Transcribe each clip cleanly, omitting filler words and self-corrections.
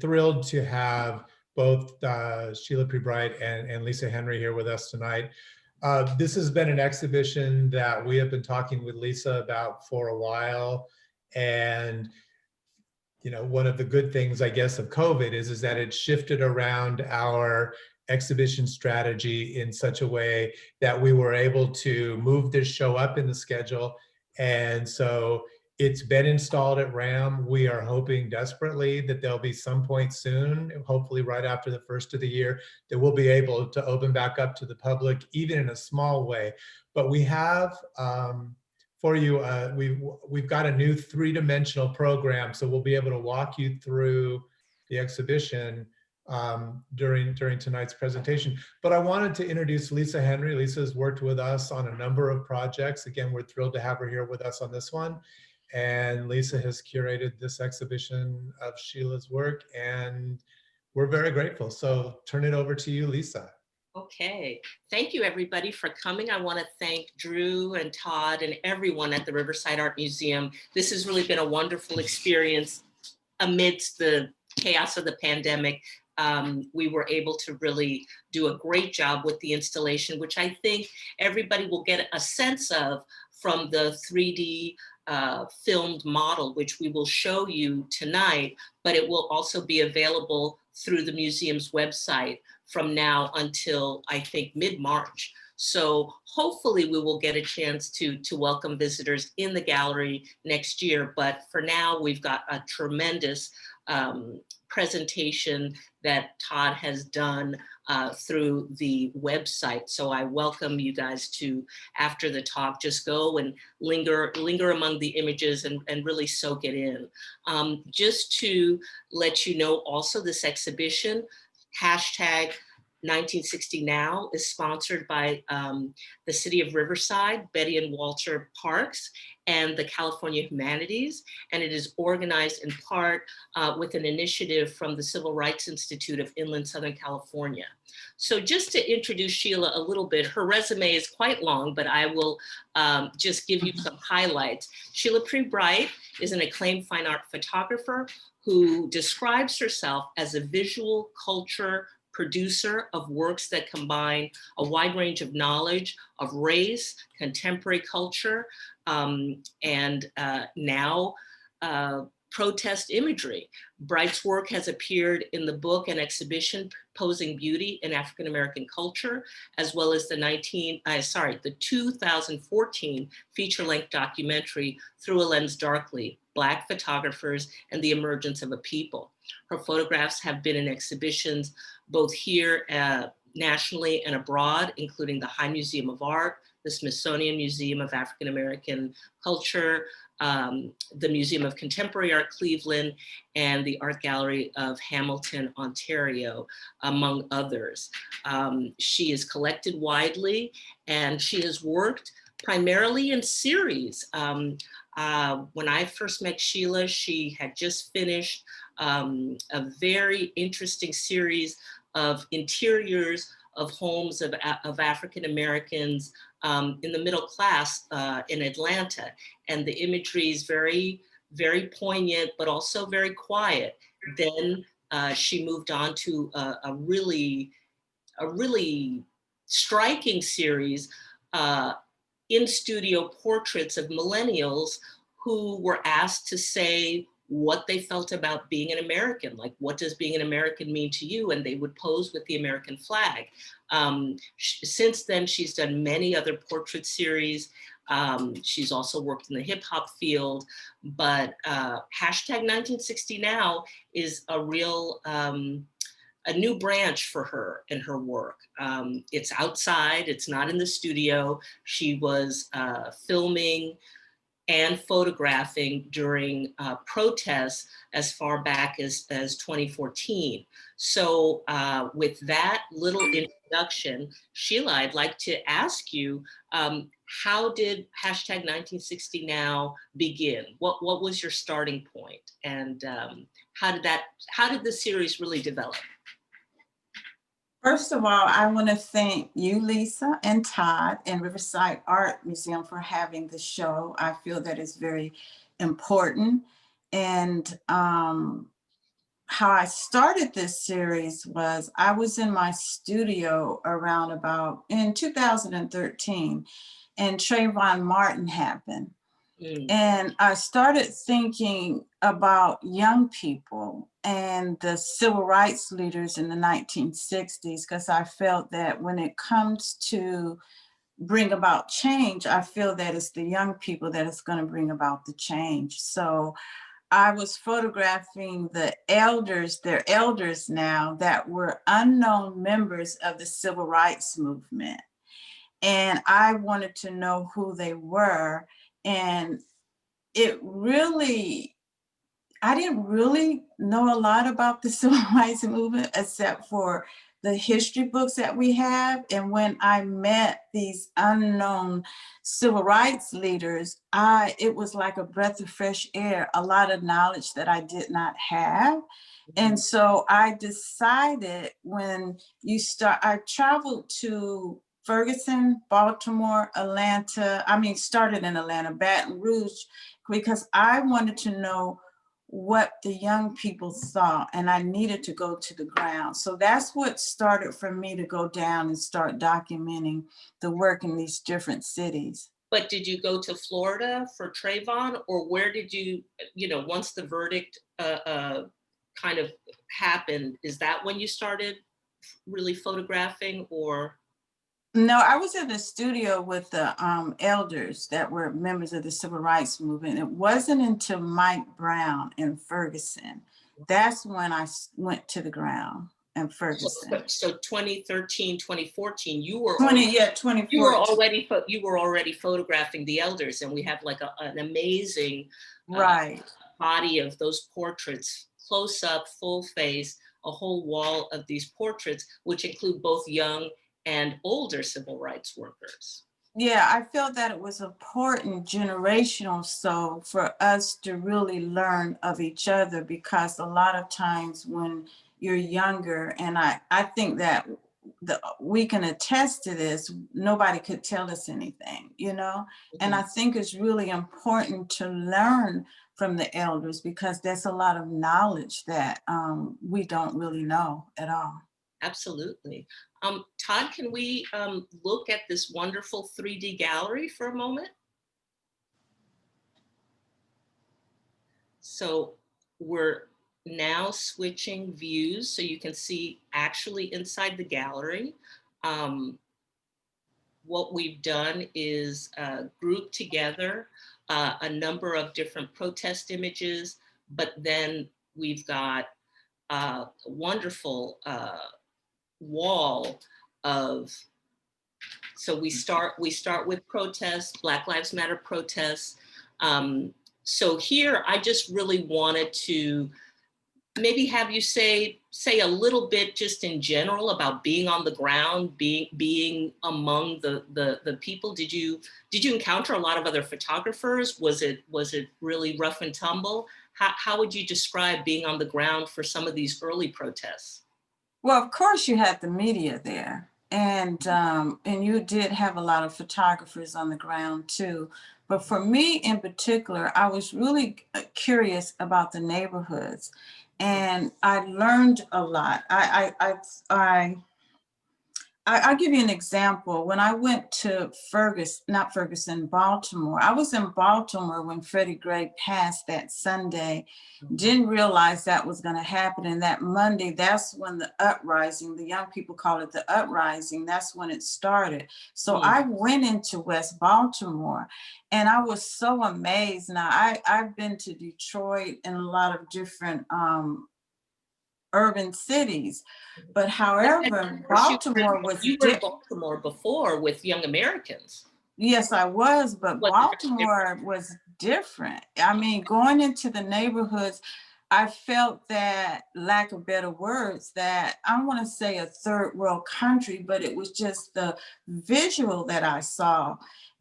Thrilled to have both Sheila Pree Bright and Lisa Henry here with us tonight. This has been an exhibition that we have been talking with Lisa about for a while. And you know, one of the good things, I guess, of COVID is that it shifted around our exhibition strategy in such a way that we were able to move this show up in the schedule. And so it's been installed at RAM. We are hoping desperately that there'll be some point soon, hopefully right after the first of the year, that we'll be able to open back up to the public, even in a small way. But we have, for you, we've got a new three-dimensional program, so we'll be able to walk you through the exhibition during tonight's presentation. But I wanted to introduce Lisa Henry. Lisa has worked with us on a number of projects. Again, we're thrilled to have her here with us on this one. And Lisa has curated this exhibition of Sheila's work, and we're very grateful. So turn it over to you, Lisa. Okay, thank you everybody for coming. I want to thank Drew and Todd and everyone at the Riverside Art Museum. This has really been a wonderful experience amidst the chaos of the pandemic. We were able to really do a great job with the installation, which I think everybody will get a sense of from the 3D filmed model, which we will show you tonight, but it will also be available through the museum's website from now until I think mid-March. So hopefully we will get a chance to welcome visitors in the gallery next year. But for now, we've got a tremendous presentation that Todd has done through the website. So I welcome you guys to, after the talk, just go and linger among the images and really soak it in. Just to let you know also, this exhibition, hashtag 1960Now, is sponsored by the City of Riverside, Betty and Walter Parks, and the California Humanities, and it is organized in part with an initiative from the Civil Rights Institute of Inland Southern California. So just to introduce Sheila a little bit, her resume is quite long, but I will just give you some highlights. Sheila Pree Bright is an acclaimed fine art photographer who describes herself as a visual culture producer of works that combine a wide range of knowledge of race, contemporary culture, and now protest imagery. Bright's work has appeared in the book and exhibition Posing Beauty in African American Culture, as well as the 2014 feature-length documentary Through a Lens Darkly, Black Photographers and the Emergence of a People. Her photographs have been in exhibitions both here nationally and abroad, including the High Museum of Art, the Smithsonian Museum of African American Culture, the Museum of Contemporary Art Cleveland, and the Art Gallery of Hamilton, Ontario, among others. She is collected widely, and she has worked primarily in series. When I first met Sheila, she had just finished a very interesting series of interiors of homes of African Americans in the middle class in Atlanta. And the imagery is very, very poignant, but also very quiet. Then she moved on to a really striking series, in-studio portraits of millennials who were asked to say what they felt about being an American, like what does being an American mean to you? And they would pose with the American flag. Since then, she's done many other portrait series. She's also worked in the hip hop field, but hashtag 1960Now is a real, a new branch for her and her work. It's outside, it's not in the studio. She was filming and photographing during protests as far back as 2014. So with that little introduction, Sheila, I'd like to ask you, how did hashtag 1960Now begin? What was your starting point? And how did the series really develop? First of all, I want to thank you, Lisa, and Todd, and Riverside Art Museum for having the show. I feel that it's very important. And how I started this series was I was in my studio around about in 2013, and Trayvon Martin happened. Mm. And I started thinking about young people and the civil rights leaders in the 1960s, because I felt that when it comes to bring about change, I feel that it's the young people that is going to bring about the change. So I was photographing the elders, they're elders now, that were unknown members of the civil rights movement. And I wanted to know who they were. And it really, I didn't really know a lot about the civil rights movement except for the history books that we have. And when I met these unknown civil rights leaders, it was like a breath of fresh air, a lot of knowledge that I did not have. And so I decided I traveled to Ferguson, Baltimore, Atlanta. Started in Atlanta, Baton Rouge, because I wanted to know what the young people saw, and I needed to go to the ground. So that's what started for me to go down and start documenting the work in these different cities. But did you go to Florida for Trayvon, or where did you, once the verdict kind of happened, is that when you started really photographing, or? No, I was in the studio with the elders that were members of the civil rights movement. It wasn't until Mike Brown in Ferguson, that's when I went to the ground in Ferguson. So 2013, 2014, you were 2014. you were already photographing the elders, and we have like an amazing right body of those portraits, close up, full face, a whole wall of these portraits, which include both young and older civil rights workers. Yeah, I felt that it was important generational, so for us to really learn of each other, because a lot of times when you're younger, and I think that we can attest to this, nobody could tell us anything, and I think it's really important to learn from the elders, because there's a lot of knowledge that we don't really know at all. Absolutely. Todd, can we look at this wonderful 3D gallery for a moment? So we're now switching views so you can see actually inside the gallery. What we've done is group together a number of different protest images, but then we've got a wonderful wall of, so we start with protests, Black Lives Matter protests. So here I just really wanted to maybe have you say a little bit just in general about being on the ground, being among the people. Did you encounter a lot of other photographers? Was it really rough and tumble? How would you describe being on the ground for some of these early protests? Well, of course, you had the media there, and you did have a lot of photographers on the ground too. But for me in particular, I was really curious about the neighborhoods, and I learned a lot. I'll give you an example. When I went to Baltimore, I was in Baltimore when Freddie Gray passed that Sunday. Didn't realize that was going to happen. And that Monday, that's when the uprising, the young people call it the uprising, that's when it started. So I went into West Baltimore, and I was so amazed. Now, I've been to Detroit and a lot of different urban cities, but however, Baltimore was you were in Baltimore before with Young Americans. Yes, I was, but Baltimore was different. I mean, going into the neighborhoods, I felt that, lack of better words, that I want to say a third world country, but it was just the visual that I saw.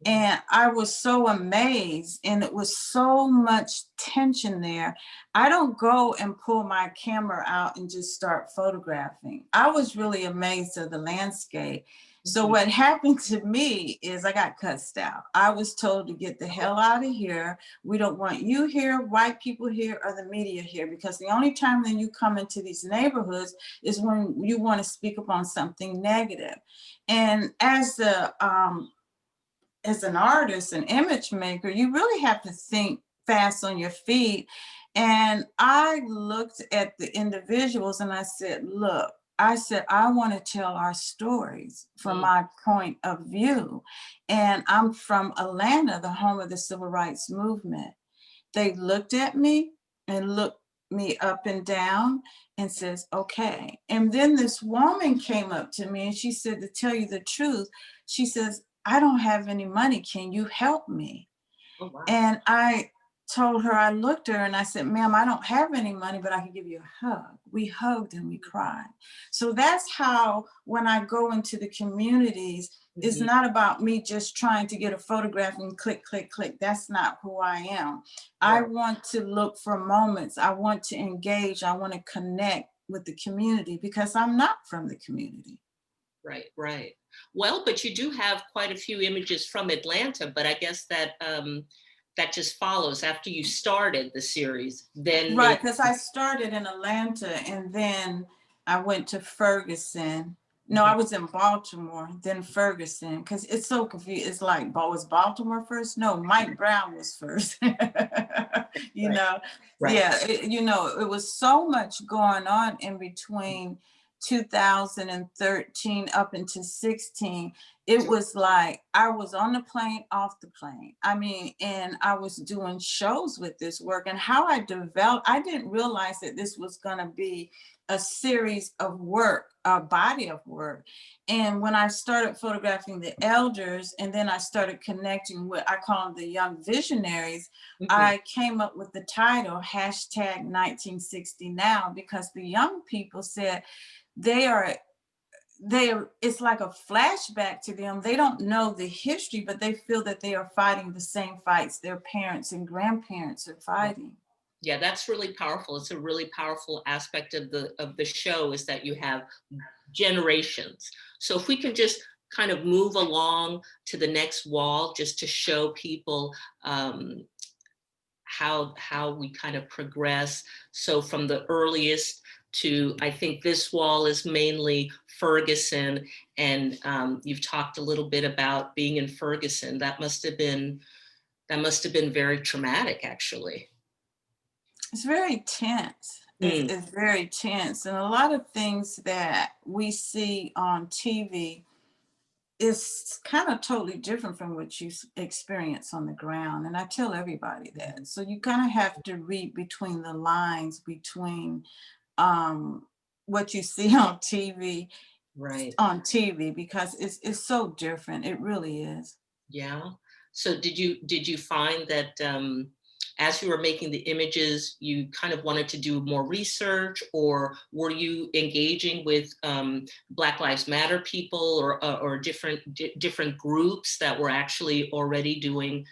And I was so amazed, and it was so much tension there. I don't go and pull my camera out and just start photographing. I was really amazed at the landscape. So Mhm. what happened to me is I got cussed out. I was told to get the hell out of here. We don't want you here, white people here, or the media here, because the only time that you come into these neighborhoods is when you want to speak upon something negative. And as an artist, an image maker, you really have to think fast on your feet. And I looked at the individuals and I said, look, I said, I want to tell our stories from my point of view. And I'm from Atlanta, the home of the civil rights movement. They looked at me and looked me up and down and says, okay. And then this woman came up to me and she said, to tell you the truth, she says, I don't have any money. Can you help me? Oh, wow. And I told her, I looked at her and I said, ma'am, I don't have any money, but I can give you a hug. We hugged and we cried. So that's how, when I go into the communities, it's not about me just trying to get a photograph and click, click, click. That's not who I am. I Right. want to look for moments. I want to engage. I want to connect with the community because I'm not from the community. Right, right. Well, but you do have quite a few images from Atlanta, but I guess that that just follows after you started the series. Then Right, because I started in Atlanta and then I went to Ferguson. No, I was in Baltimore, then Ferguson, because it's so confused. It's like, was Baltimore first? No, Mike Brown was first. You right, know, right. yeah, it was so much going on in between 2013 up into 16. It was like I was on the plane, off the plane. I mean, and I was doing shows with this work, and how I developed, I didn't realize that this was going to be a series of work, a body of work. And when I started photographing the elders, and then I started connecting with, I call them the young visionaries, I came up with the title hashtag 1960 now, because the young people said it's like a flashback to them. They don't know the history, but they feel that they are fighting the same fights their parents and grandparents are fighting. Yeah, that's really powerful. It's a really powerful aspect of the show, is that you have generations. So if we can just kind of move along to the next wall, just to show people how we kind of progress. So from the earliest to, I think this wall is mainly Ferguson, and you've talked a little bit about being in Ferguson. That must have been very traumatic, actually. It's very tense. It's very tense. And a lot of things that we see on TV is kind of totally different from what you experience on the ground. And I tell everybody that. So you kind of have to read between the lines between what you see Right. on TV, because it's so different. It really is. Yeah. So did you find that as you were making the images, you kind of wanted to do more research, or were you engaging with Black Lives Matter people, or different groups that were actually already doing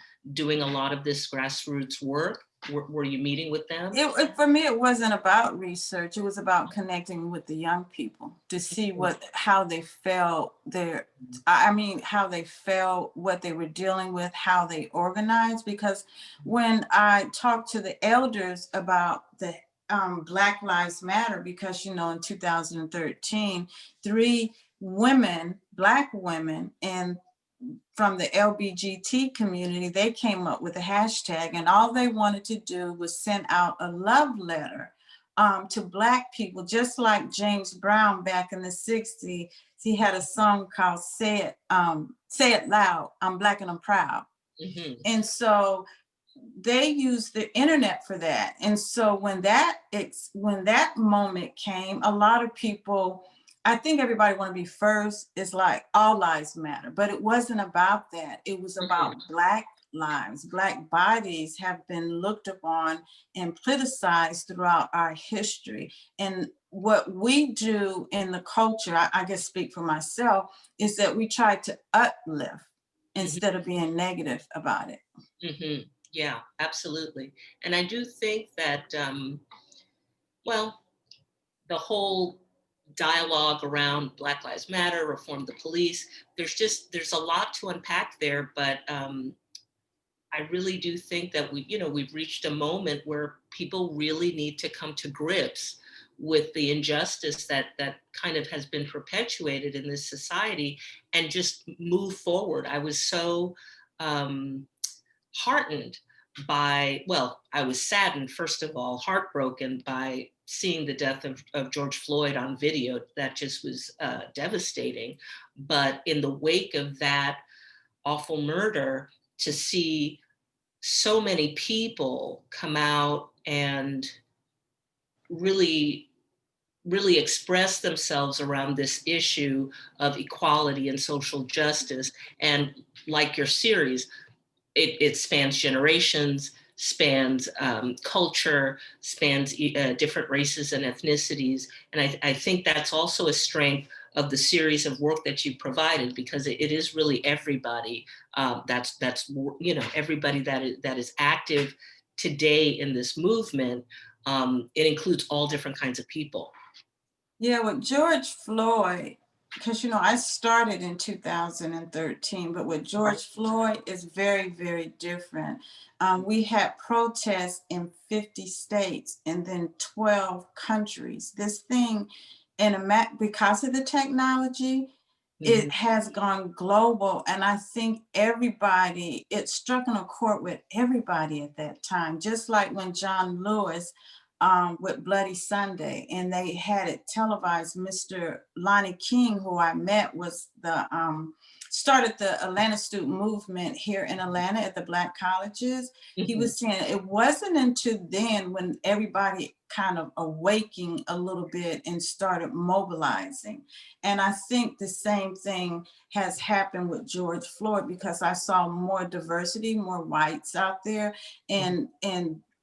a lot of this grassroots work? Were you meeting with them? For me, it wasn't about research. It was about connecting with the young people to see how they felt how they felt, what they were dealing with, how they organized. Because when I talked to the elders about the Black Lives Matter, because, in 2013, 3 women, Black women, and from the LBGT community, they came up with a hashtag, and all they wanted to do was send out a love letter to Black people, just like James Brown back in the 60s. He had a song called Say It Loud, I'm Black and I'm Proud. And so they used the internet for that. And so when that moment came, a lot of people, I think everybody want to be first. It's like all lives matter, but it wasn't about that. It was about Black lives. Black bodies have been looked upon and politicized throughout our history. And what we do in the culture, I guess speak for myself, is that we try to uplift instead of being negative about it. Yeah, absolutely. And I do think that, well, the whole dialogue around Black Lives Matter, reform the police, there's a lot to unpack there, but I really do think that we've reached a moment where people really need to come to grips with the injustice that kind of has been perpetuated in this society and just move forward. I was so heartened by, well, I was saddened, first of all, heartbroken by seeing the death of George Floyd on video. That just was devastating. But in the wake of that awful murder, to see so many people come out and really express themselves around this issue of equality and social justice. And like your series, it spans generations, spans culture, spans different races and ethnicities. And I think that's also a strength of the series of work that you provided, because it is really everybody. That's everybody that is active today in this movement. It includes all different kinds of people. Yeah, with George Floyd, because I started in 2013, but with George Floyd is very, very different. We had protests in 50 states and then 12 countries. This thing, because of the technology, it has gone global. And I think it struck an accord with everybody at that time, just like when John Lewis with Bloody Sunday, and they had it televised. Mr. Lonnie King, who I met, was started the Atlanta student movement here in Atlanta at the Black colleges. He was saying it wasn't until then when everybody kind of awaking a little bit and started mobilizing. And I think the same thing has happened with George Floyd, because I saw more diversity, more whites out there, and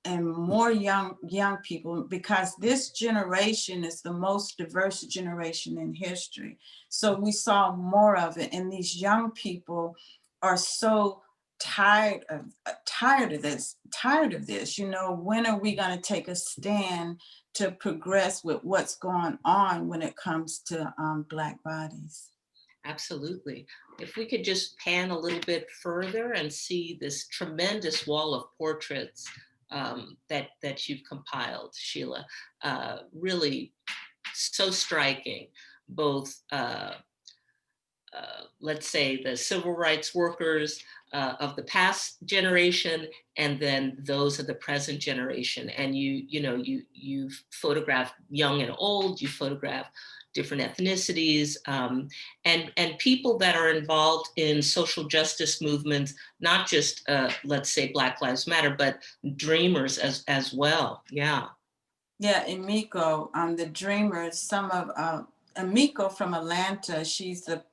more young people, because this generation is the most diverse generation in history. So we saw more of it, and these young people are so tired of this. When are we going to take a stand to progress with what's going on when it comes to Black bodies? Absolutely. If we could just pan a little bit further and see this tremendous wall of portraits that you've compiled, Sheila. Really so striking, both let's say the civil rights workers of the past generation, and then those of the present generation. And you've photographed young and old, you photograph different ethnicities, and people that are involved in social justice movements, not just, let's say, Black Lives Matter, but dreamers as well. Yeah. Yeah, Emiko, the dreamers, some of Emiko from Atlanta, she's the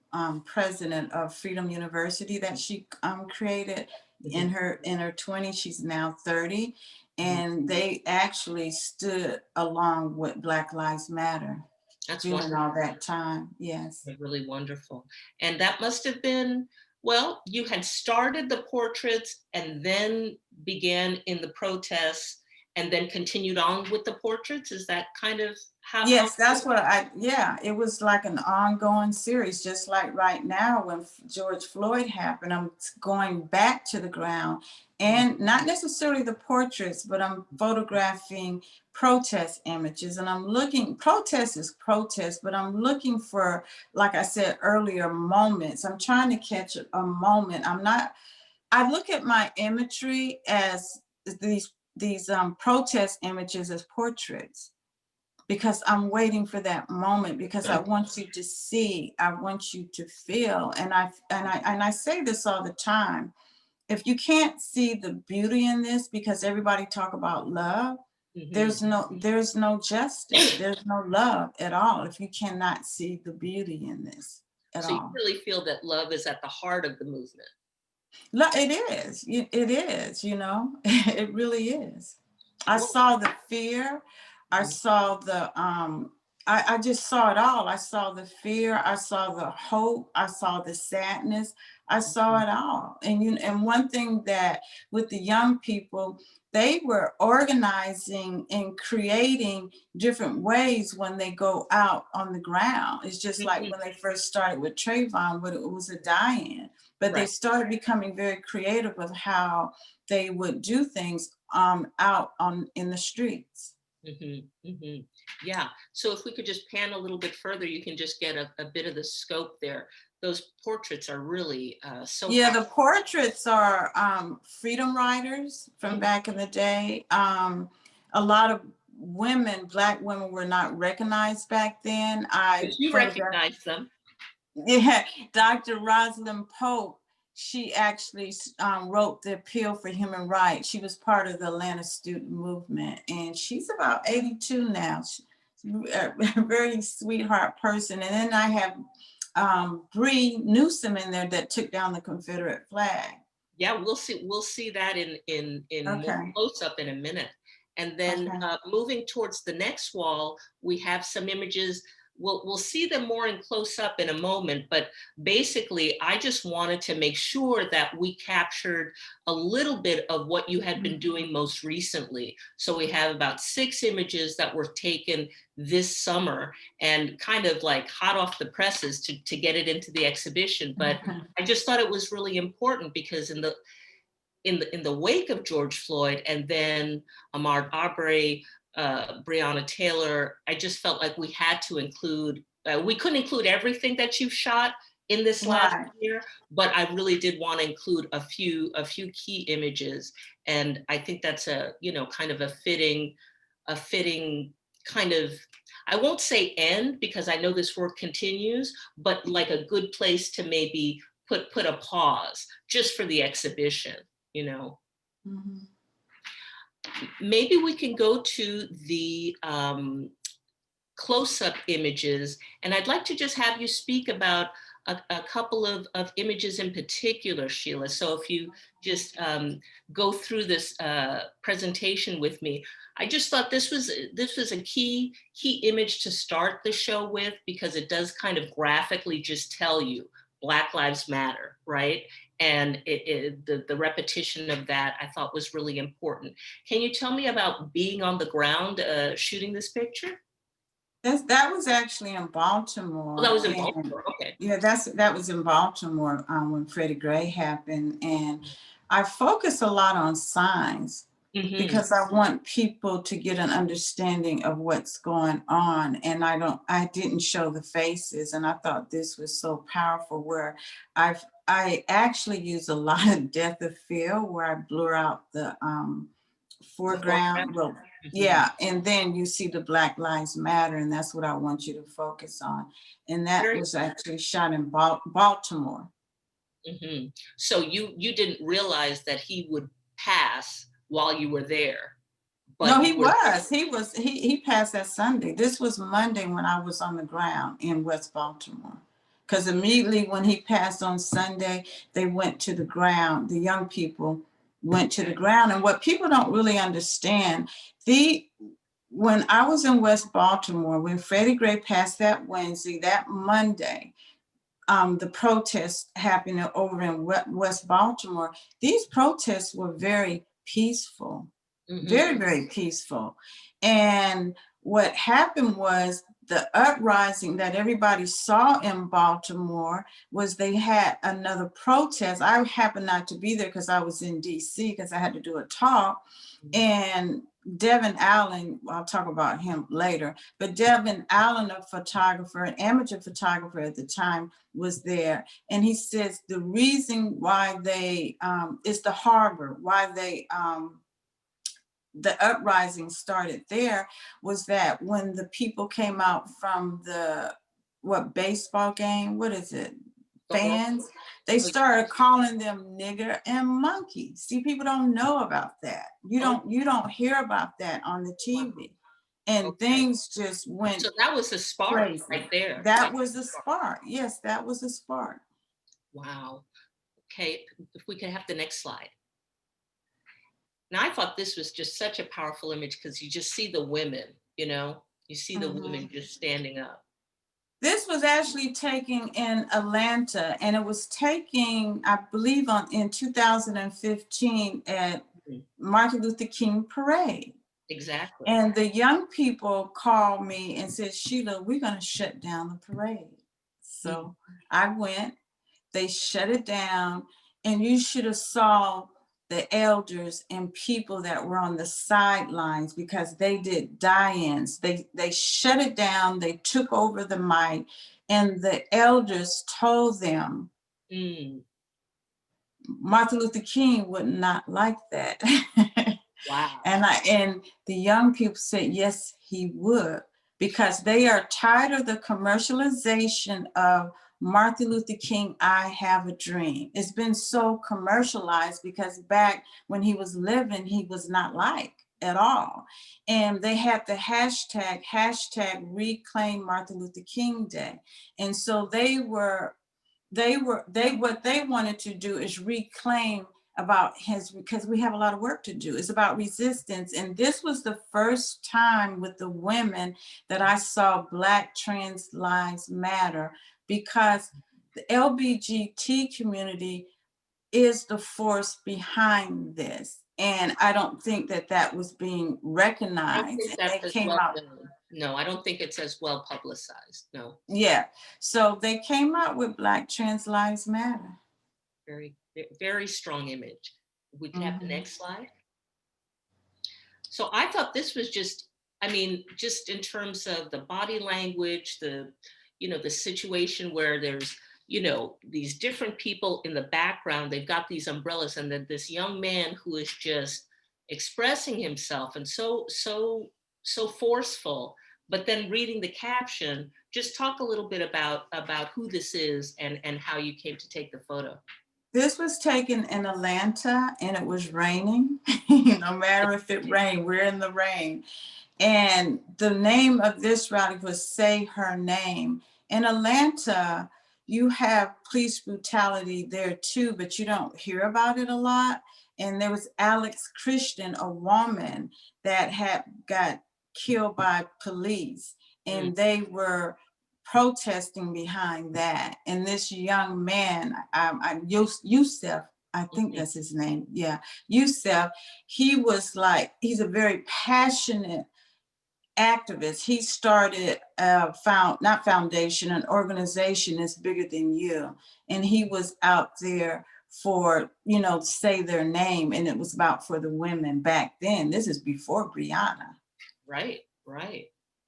president of Freedom University that she created in her 20s. She's now 30. And they actually stood along with Black Lives Matter. That's during wonderful. all that time. Yes. Really wonderful. And that must have been, well, you had started the portraits and then began in the protests and then continued on with the portraits. Is that kind of how? Yes, that's what it was like an ongoing series, just like right now when George Floyd happened, I'm going back to the ground, and not necessarily the portraits, but I'm photographing protest images, and I'm looking, protest is protest, but I'm looking for, like I said earlier, moments. I'm trying to catch a moment. I look at my imagery as these protest images as portraits, because I'm waiting for that moment, because I want you to see, I want you to feel. And I say this all the time. If you can't see the beauty in this, because everybody talk about love, there's no justice, there's no love at all if you cannot see the beauty in this at all. So you really feel that love is at the heart of the movement. It is, it really is. I saw the fear. I saw the I just saw it all. I saw the fear, I saw the hope, I saw the sadness, I saw it all. And one thing that with the young people, they were organizing and creating different ways when they go out on the ground. It's just like Mhm. when they first started with Trayvon, but it was a die-in. But they Right. started becoming very creative of how they would do things out on in the streets. Yeah. So if we could just pan a little bit further, you can just get a bit of the scope there. Those portraits are really so Yeah, the powerful. portraits are freedom riders from Mhm. back in the day. A lot of women, Black women, were not recognized back then. I But you photographed, recognize them. yeah, Dr. Rosalind Pope. She actually wrote the Appeal for Human Rights. She was part of the Atlanta student movement, and she's about 82 now. She's a very sweetheart person. And then I have Bree Newsom in there that took down the Confederate flag. Yeah, we'll see that in more Okay, close up in a minute. And then okay. moving towards the next wall, we have some images. We'll see them more in close up in a moment, but basically I just wanted to make sure that we captured a little bit of what you had been doing most recently. So we have about 6 images that were taken this summer and kind of like hot off the presses to get it into the exhibition. But Mhm. I just thought it was really important because in the wake of George Floyd and then Ahmaud Arbery, Breonna Taylor, I just felt like we had to include. We couldn't include everything that you've shot in this last Right. year, but I really did want to include a few key images, and I think that's a kind of a fitting kind of. I won't say end because I know this work continues, but like a good place to maybe put a pause just for the exhibition, you know. Mhm. Maybe we can go to the close-up images, and I'd like to just have you speak about a couple of images in particular, Sheila. So if you just go through this presentation with me. I just thought this was a key image to start the show with because it does kind of graphically just tell you Black Lives Matter, right? And the repetition of that I thought was really important. Can you tell me about being on the ground shooting this picture? That was actually in Oh, that Baltimore, was in and Baltimore. Okay. yeah, that was in Baltimore when Freddie Gray happened, and I focus a lot on signs Hmm. because I want people to get an understanding of what's going on, and I didn't show the faces, and I thought this was so powerful where I actually use a lot of depth of field where I blur out the The foreground. foreground. Well, Hmm. yeah, and then you see the Black Lives Matter, and that's what I want you to focus on. And that Very. was actually shot in Baltimore. Hmm. So you didn't realize that he would pass while you were there, No, but he you were. was. He passed that Sunday. This was Monday when I was on the ground in West Baltimore. Because immediately when he passed on Sunday, they went to the ground. The young people went to the ground. And what people don't really understand, the when I was in West Baltimore, when Freddie Gray passed that Wednesday, that Monday, the protests happening over in West Baltimore, these protests were very peaceful, Hmm. very, very peaceful. And what happened was the uprising that everybody saw in Baltimore was they had another protest. I happened not to be there because I was in DC because I had to do a talk. And Devin Allen, I'll talk about him later, but Devin Allen, a photographer, an amateur photographer at the time, was there. And he says the reason why they, is the harbor, why they, the uprising started there was that when the people came out from the baseball game, what is it, Uh-huh. fans, they started calling them nigger and monkey. See, people don't know about that. Oh, You don't hear about that on the wow. TV, and Okay. things just went So that was a spark crazy. right there. That That was the spark. Yes, that was the spark. wow. Okay. If we could have the next slide. Now I thought this was just such a powerful image because you just see the women, You see the women just standing up. This was actually taken in Atlanta, and it was taken, I believe, in 2015 at Martin Luther King Parade. Exactly. And the young people called me and said, Sheila, we're going to shut down the parade. So I went, they shut it down, and you should have saw the elders and people that were on the sidelines because they did die-ins. They shut it down, they took over the mic, and the elders told them, Martin Luther King would not like that. Wow. And the young people said, yes, he would, because they are tired of the commercialization of Martin Luther King, I Have a Dream. It's been so commercialized because back when he was living, he was not liked at all. And they had the hashtag Reclaim Martin Luther King Day. And so what they wanted to do is reclaim about his, because we have a lot of work to do. It's about resistance. And this was the first time with the women that I saw Black trans lives matter, because the LBGT community is the force behind this. And I don't think that was being recognized. And they came out. No, I don't think it's as well publicized. No. Yeah. So they came out with Black Trans Lives Matter. Very, very strong image. We can have the next slide. So I thought this was just, I mean, just in terms of the body language, the situation where there's, these different people in the background, they've got these umbrellas, and then this young man who is just expressing himself and so forceful, but then reading the caption. Just talk a little bit about who this is and how you came to take the photo. This was taken in Atlanta, and it was raining. No matter if it rained, we're in the rain. And the name of this rally was Say Her Name. In Atlanta, you have police brutality there too, but you don't hear about it a lot. And there was Alex Christian, a woman that had got killed by police, and they were protesting behind that. And this young man, Yusef, I think that's his name. Yeah, Yusef, he's a very passionate activist. He started an organization that's bigger than you. And he was out there for, say their name. And it was about for the women back then. This is before Breonna. Right.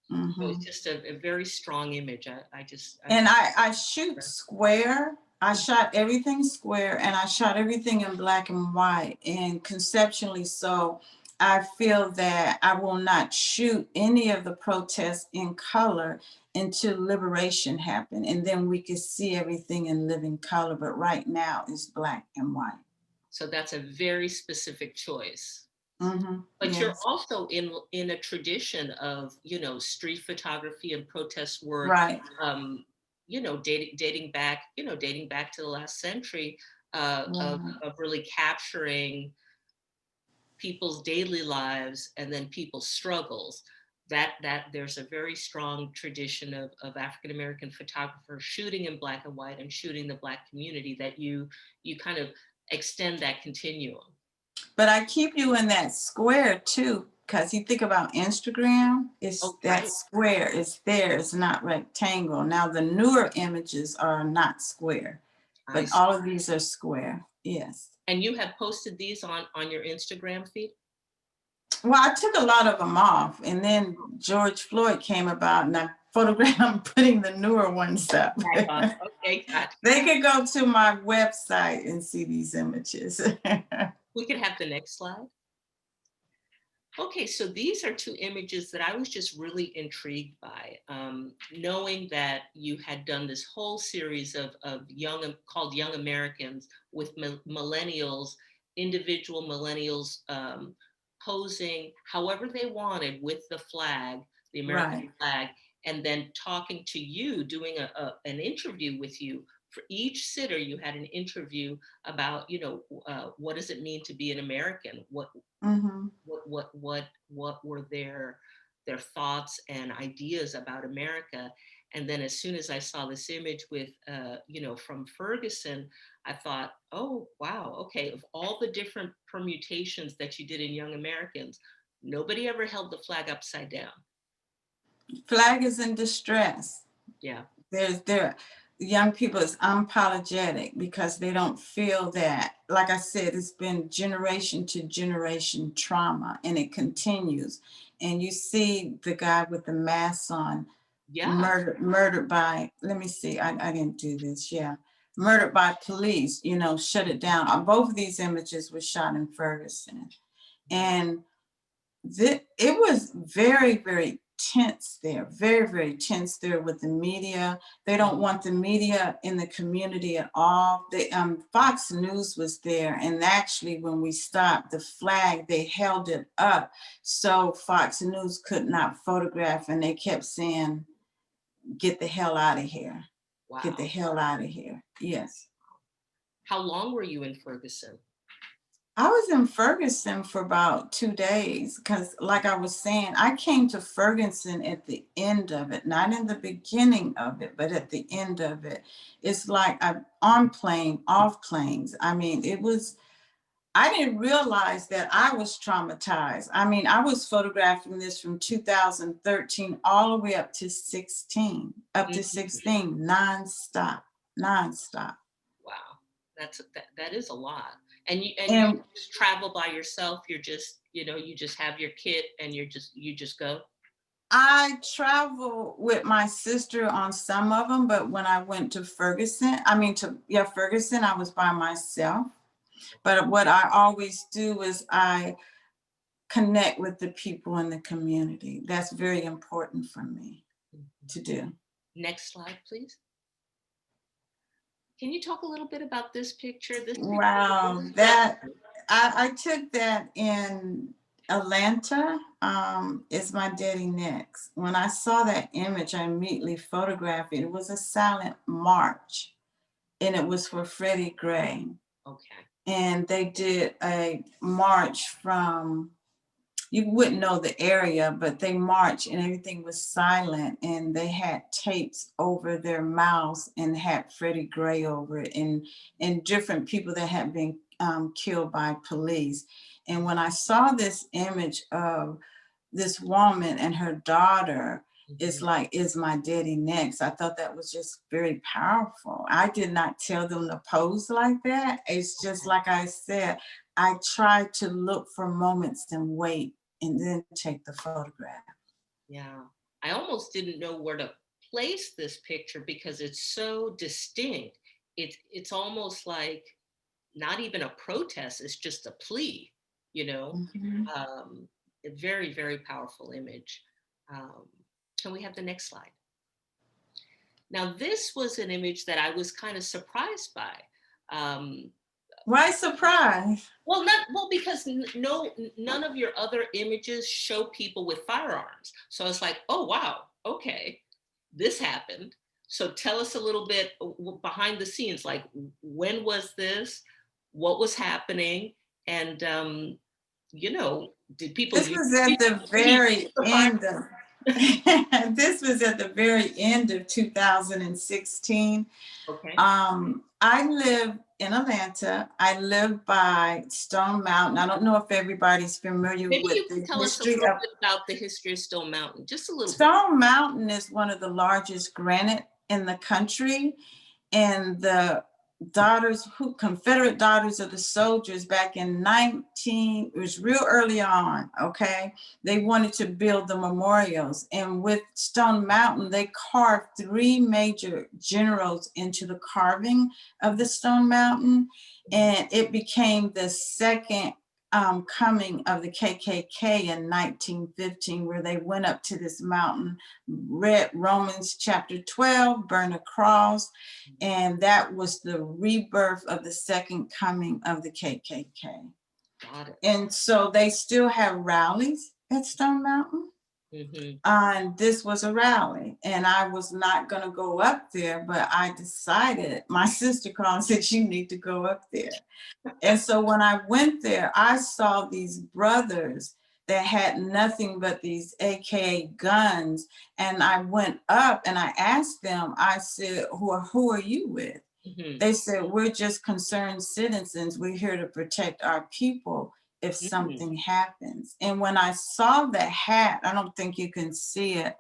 So it's just a very strong image. I shoot square. I shot everything square, and I shot everything in black and white. And conceptually, so I feel that I will not shoot any of the protests in color until liberation happened. And then we could see everything in living color. But right now it's black and white. So that's a very specific choice. But yes. You're also in a tradition of, street photography and protest work, right. Dating back to the last century, of really capturing people's daily lives and then people's struggles. That there's a very strong tradition of African-American photographers shooting in black and white and shooting the Black community, that you kind of extend that continuum. But I keep you in that square too, because you think about Instagram, that square is there, it's not rectangle. Now the newer images are not square, but all of these are square, yes. And you have posted these on your Instagram feed? Well, I took a lot of them off, and then George Floyd came about, and I photographed putting the newer ones up. Okay, gotcha. They could go to my website and see these images. We could have the next slide. Okay, so these are two images that I was just really intrigued by, knowing that you had done this whole series of called Young Americans, with millennials, individual millennials, posing however they wanted with the flag, the American flag, and then talking to you, doing an interview with you. For each sitter, you had an interview about, what does it mean to be an American? What were their their thoughts and ideas about America. And then as soon as I saw this image with, from Ferguson, I thought, oh, wow, okay, of all the different permutations that you did in Young Americans, nobody ever held the flag upside down. Flag is in distress. Yeah. There young people is unapologetic because they don't feel that, like I said, it's been generation to generation trauma, and it continues. And you see the guy with the mask on, Yeah. murdered by, let me see, I didn't do this, yeah. Murdered by police, shut it down. Both of these images were shot in Ferguson. And it was very, very tense there, very, very tense there with the media. They don't want the media in the community at all. Fox News was there, and actually when we stopped the flag, they held it up so Fox News could not photograph, and they kept saying, get the hell out of here. Wow. Get the hell out of here. Yes. How long were you in Ferguson? I was in Ferguson for about 2 days because, like I was saying, I came to Ferguson at the end of it, not in the beginning of it, but at the end of it. It's like I'm on plane, off planes. I mean, I didn't realize that I was traumatized. I mean, I was photographing this from 2013 all the way up to 16, nonstop. Wow, that is a lot. And you just travel by yourself. You're just, you just have your kit and you just go. I travel with my sister on some of them, but when I went to Ferguson, Ferguson, I was by myself. But what I always do is I connect with the people in the community. That's very important for me to do. Next slide, please. Can you talk a little bit about this picture? Wow, I took that in Atlanta. Is my daddy next? When I saw that image, I immediately photographed it. It was a silent march, and it was for Freddie Gray. Okay. And they did a march from, you wouldn't know the area, but they marched and everything was silent, and they had tapes over their mouths and had Freddie Gray over it, and different people that had been killed by police. And when I saw this image of this woman and her daughter, it's like, is my daddy next? I thought that was just very powerful. I did not tell them to pose like that. It's just like I said, I try to look for moments and wait and then take the photograph. Yeah, I almost didn't know where to place this picture because it's so distinct. It's almost like not even a protest, it's just a plea, a very, very powerful image. Can we have the next slide? Now, this was an image that I was kind of surprised by. Why surprise? Well, because none of your other images show people with firearms. So it's like, oh, wow, okay, this happened. So tell us a little bit behind the scenes, like when was this? What was happening? And, did people— This was at the very end of, this was at the very end of 2016. Okay. I live in Atlanta. I live by Stone Mountain. I don't know if everybody's familiar with the tell us a little bit about the history of Stone Mountain, just a little. Stone Mountain is one of the largest granite in the country, and the Confederate daughters of the soldiers back in it was real early on, okay? They wanted to build the memorials, and with Stone Mountain, they carved 3 major generals into the carving of the Stone Mountain, and it became the second coming of the KKK in 1915, where they went up to this mountain, read Romans chapter 12, burn a cross, and that was the rebirth of the second coming of the KKK. Got it. And so they still have rallies at Stone Mountain. And this was a rally, and I was not going to go up there, but I decided, my sister called and said, you need to go up there. And so when I went there, I saw these brothers that had nothing but these AKA guns. And I went up and I asked them, I said, who are you with? Mhm. They said, we're just concerned citizens. We're here to protect our people if something happens. And when I saw the hat, I don't think you can see it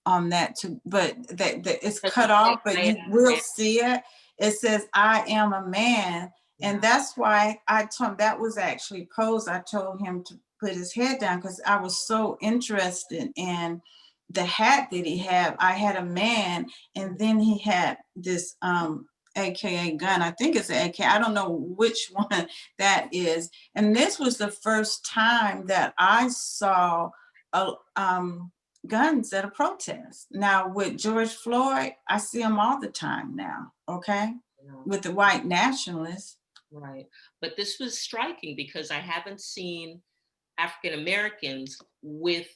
on that too, but that it's Does cut it say off, but I you am a will man? see it. It says, I am a man. And Yeah. that's why I told him that was actually posed. I told him to put his head down because I was so interested in the hat that he had. I had a man, and then he had this AKA gun. I think it's an AK. I don't know which one that is. And this was the first time that I saw a guns at a protest. Now with George Floyd, I see them all the time now, okay? Yeah. With the white nationalists. Right. But this was striking because I haven't seen African Americans with,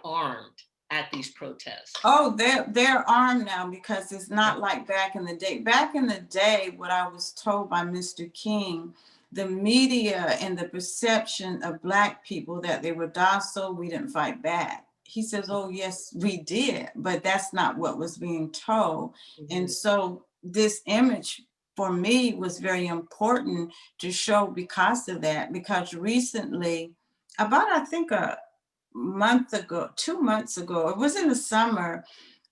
armed at these protests. Oh, they're armed now because it's not like back in the day. Back in the day, what I was told by Mr. King, the media and the perception of Black people that they were docile, we didn't fight back. He says, oh, yes, we did, but that's not what was being told. And so this image for me was very important to show because of that, because recently, about I think a month ago, 2 months ago, it was in the summer.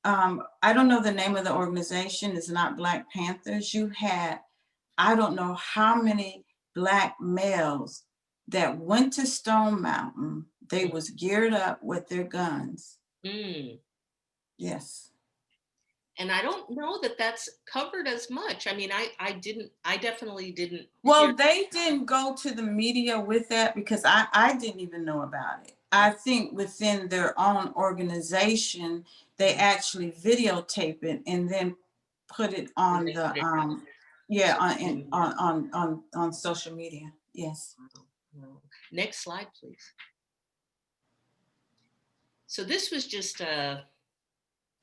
I don't know the name of the organization, it's not Black Panthers. You had, I don't know how many Black males that went to Stone Mountain. They was geared up with their guns. Mm. Yes. And I don't know that that's covered as much. I mean, I definitely didn't. Well, they didn't go to the media with that because I didn't even know about it. I think within their own organization, they actually videotape it and then put it on the on social media. Yes. Wow. Next slide, please. So this was just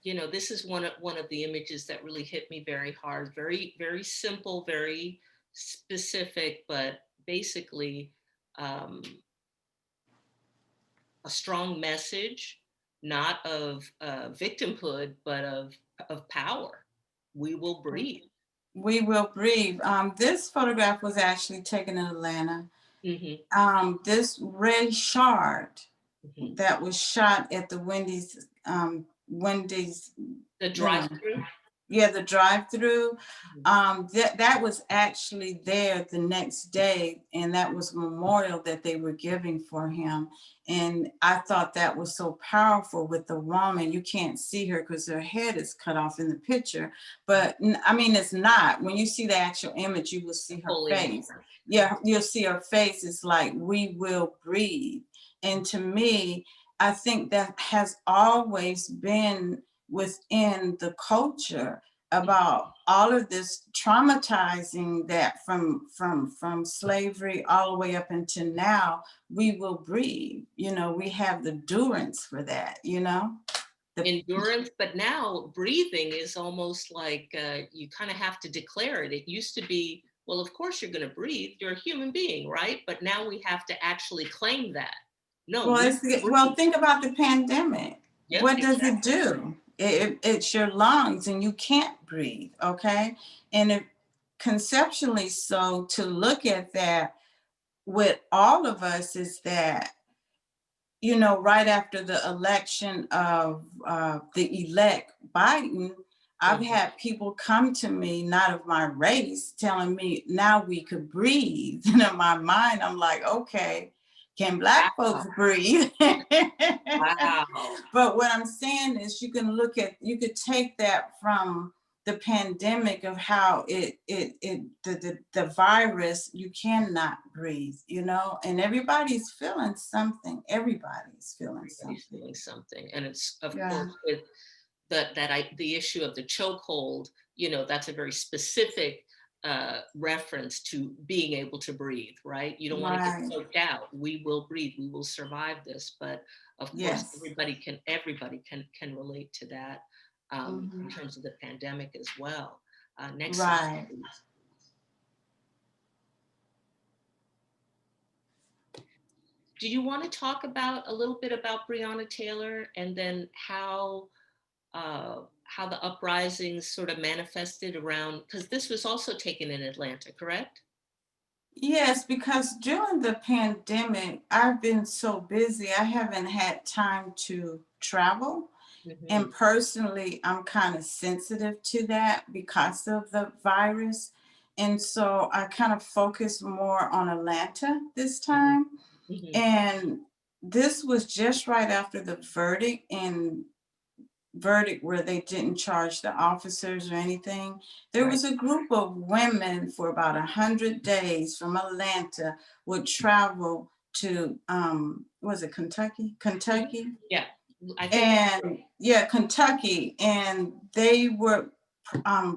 this is one of the images that really hit me very hard. Very, very simple, very specific, but basically a strong message, not of victimhood, but of power. We will breathe. We will breathe. This photograph was actually taken in Atlanta. This red shard that was shot at the Wendy's, the drive-through. Yeah, the drive-through. That was actually there the next day, and that was a memorial that they were giving for him. And I thought that was so powerful with the woman. You can't see her because her head is cut off in the picture, but I mean, it's not. When you see the actual image, you will see her face. Yeah, you'll see her face. It's like, we will breathe. And to me, I think that has always been within the culture about all of this traumatizing that from slavery all the way up until now. We will breathe, we have the endurance for that, Endurance, but now breathing is almost like you kind of have to declare it. It used to be, well, of course you're going to breathe, you're a human being, right? But now we have to actually claim that. No. Well, think about the pandemic. Yep, what does it do? It's your lungs and you can't breathe, okay? And conceptually, so to look at that with all of us is that, right after the election of the elect Biden, I've had people come to me, not of my race, telling me now we could breathe. And in my mind, I'm like, okay, can Black folks breathe? Wow. But what I'm saying is you could take that from the pandemic of how the virus, you cannot breathe, and everybody's feeling something. Everybody's feeling something. And it's, of course, with the issue of the chokehold, that's a very specific reference to being able to breathe, right? You don't want to get choked out. We will breathe. We will survive this. But of course, everybody can relate to that in terms of the pandemic as well. Next slide, please. do you want to talk about a little bit about Breonna Taylor, and then how the uprisings sort of manifested around, because this was also taken in Atlanta, correct? Yes, because during the pandemic, I've been so busy, I haven't had time to travel. Mhm. And personally, I'm kind of sensitive to that because of the virus. And so I kind of focused more on Atlanta this Mhm. time. Mhm. And this was just right after the verdict where they didn't charge the officers or anything. There Right. was a group of women for about 100 days from Atlanta would travel to was it Kentucky? Mhm. Kentucky. Yeah, I think And yeah, Kentucky. And they were um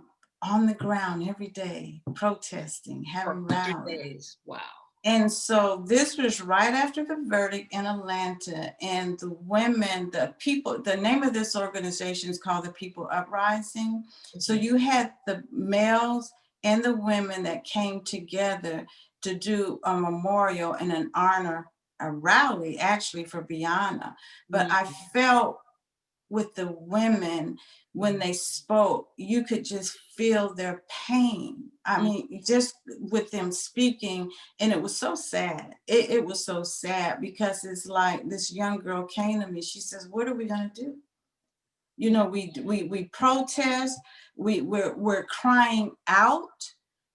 on the ground every day protesting, for having 100 rallies. days. Wow. And so this was right after the verdict in Atlanta, and the women, the people, the name of this organization is called the People Uprising. So Mhm. you had the males and the women that came together to do a memorial and an honor, a rally actually for Breonna. But I Mhm. felt with the women when Mhm. they spoke, you could just feel their pain. I Mhm. mean, just with them speaking, and it was so sad. It was so sad because it's like this young girl came to me. She says, "What are we gonna do? You know, we protest, we're crying out,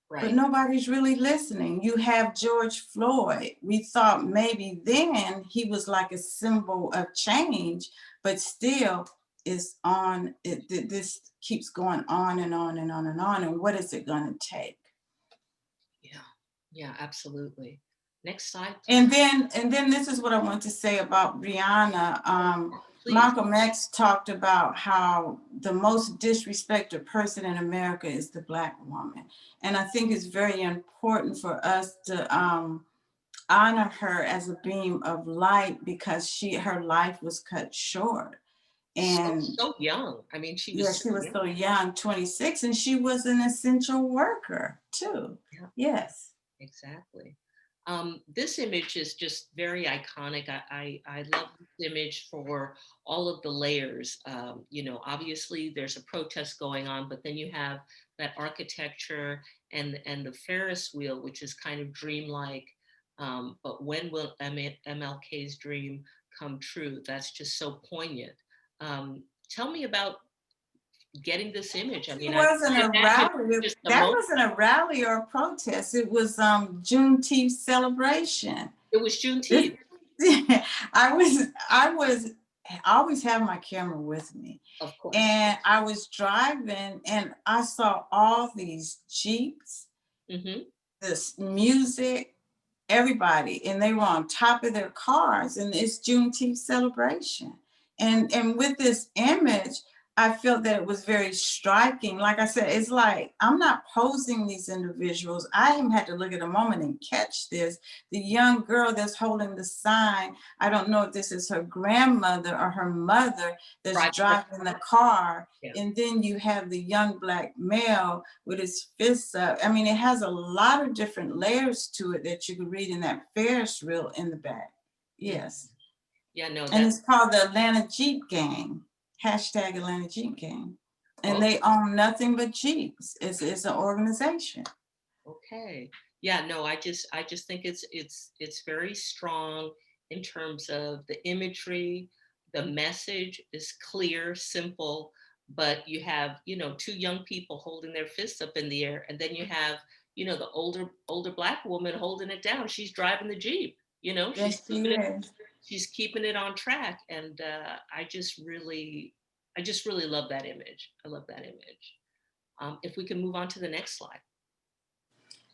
but Right. nobody's really listening." You have George Floyd. We thought maybe then he was like a symbol of change, but still is on it. This keeps going on and on and on and on. And what is it going to take? Yeah. Yeah, absolutely. Next slide, please. And then this is what I want to say about Brianna. Please. Malcolm X talked about how the most disrespected person in America is the Black woman. And I think it's very important for us to honor her as a beam of light because her life was cut short. So, And so young. I mean, she yeah, was so she was young. so young, 26, and she was an essential worker too. Yeah, Yes. exactly. This image is just very iconic. I love this image for all of the layers. You know, obviously there's a protest going on, but then you have that architecture and the Ferris wheel, which is kind of dreamlike. But when will MLK's dream come true? That's just so poignant. Tell me about getting this image. I It mean, I wasn't a imagine rally. just a That moment. wasn't a rally or a protest. It was Juneteenth celebration. It was This, Juneteenth, I always have my camera with me. of course. And I was driving and I saw all these Jeeps, Hmm. this music, everybody, and they were on top of their cars, and it's Juneteenth celebration. And with this image, I felt that it was very striking. Like I said, it's like I'm not posing these individuals. I even had to look at a moment and catch this. The young girl that's holding the sign, I don't know if this is her grandmother or her mother that's Right. driving the car. Yeah. And then you have the young Black male with his fists up. I mean, it has a lot of different layers to it that you could read in that Ferris wheel in the back. Mhm. Yes. Yeah, no, And that's it's called the Atlanta Jeep Gang, hashtag Atlanta Jeep Gang. And okay. they own nothing but Jeeps. It's an organization. Okay. Yeah, no, I just think it's very strong in terms of the imagery. The message is clear, simple, but you have, you know, two young people holding their fists up in the air, and then you have, you know, the older Black woman holding it down. She's driving the Jeep, you know, Yes, she is. she's keeping it on track. And I just really love that image. I love that image. If we can move on to the next slide.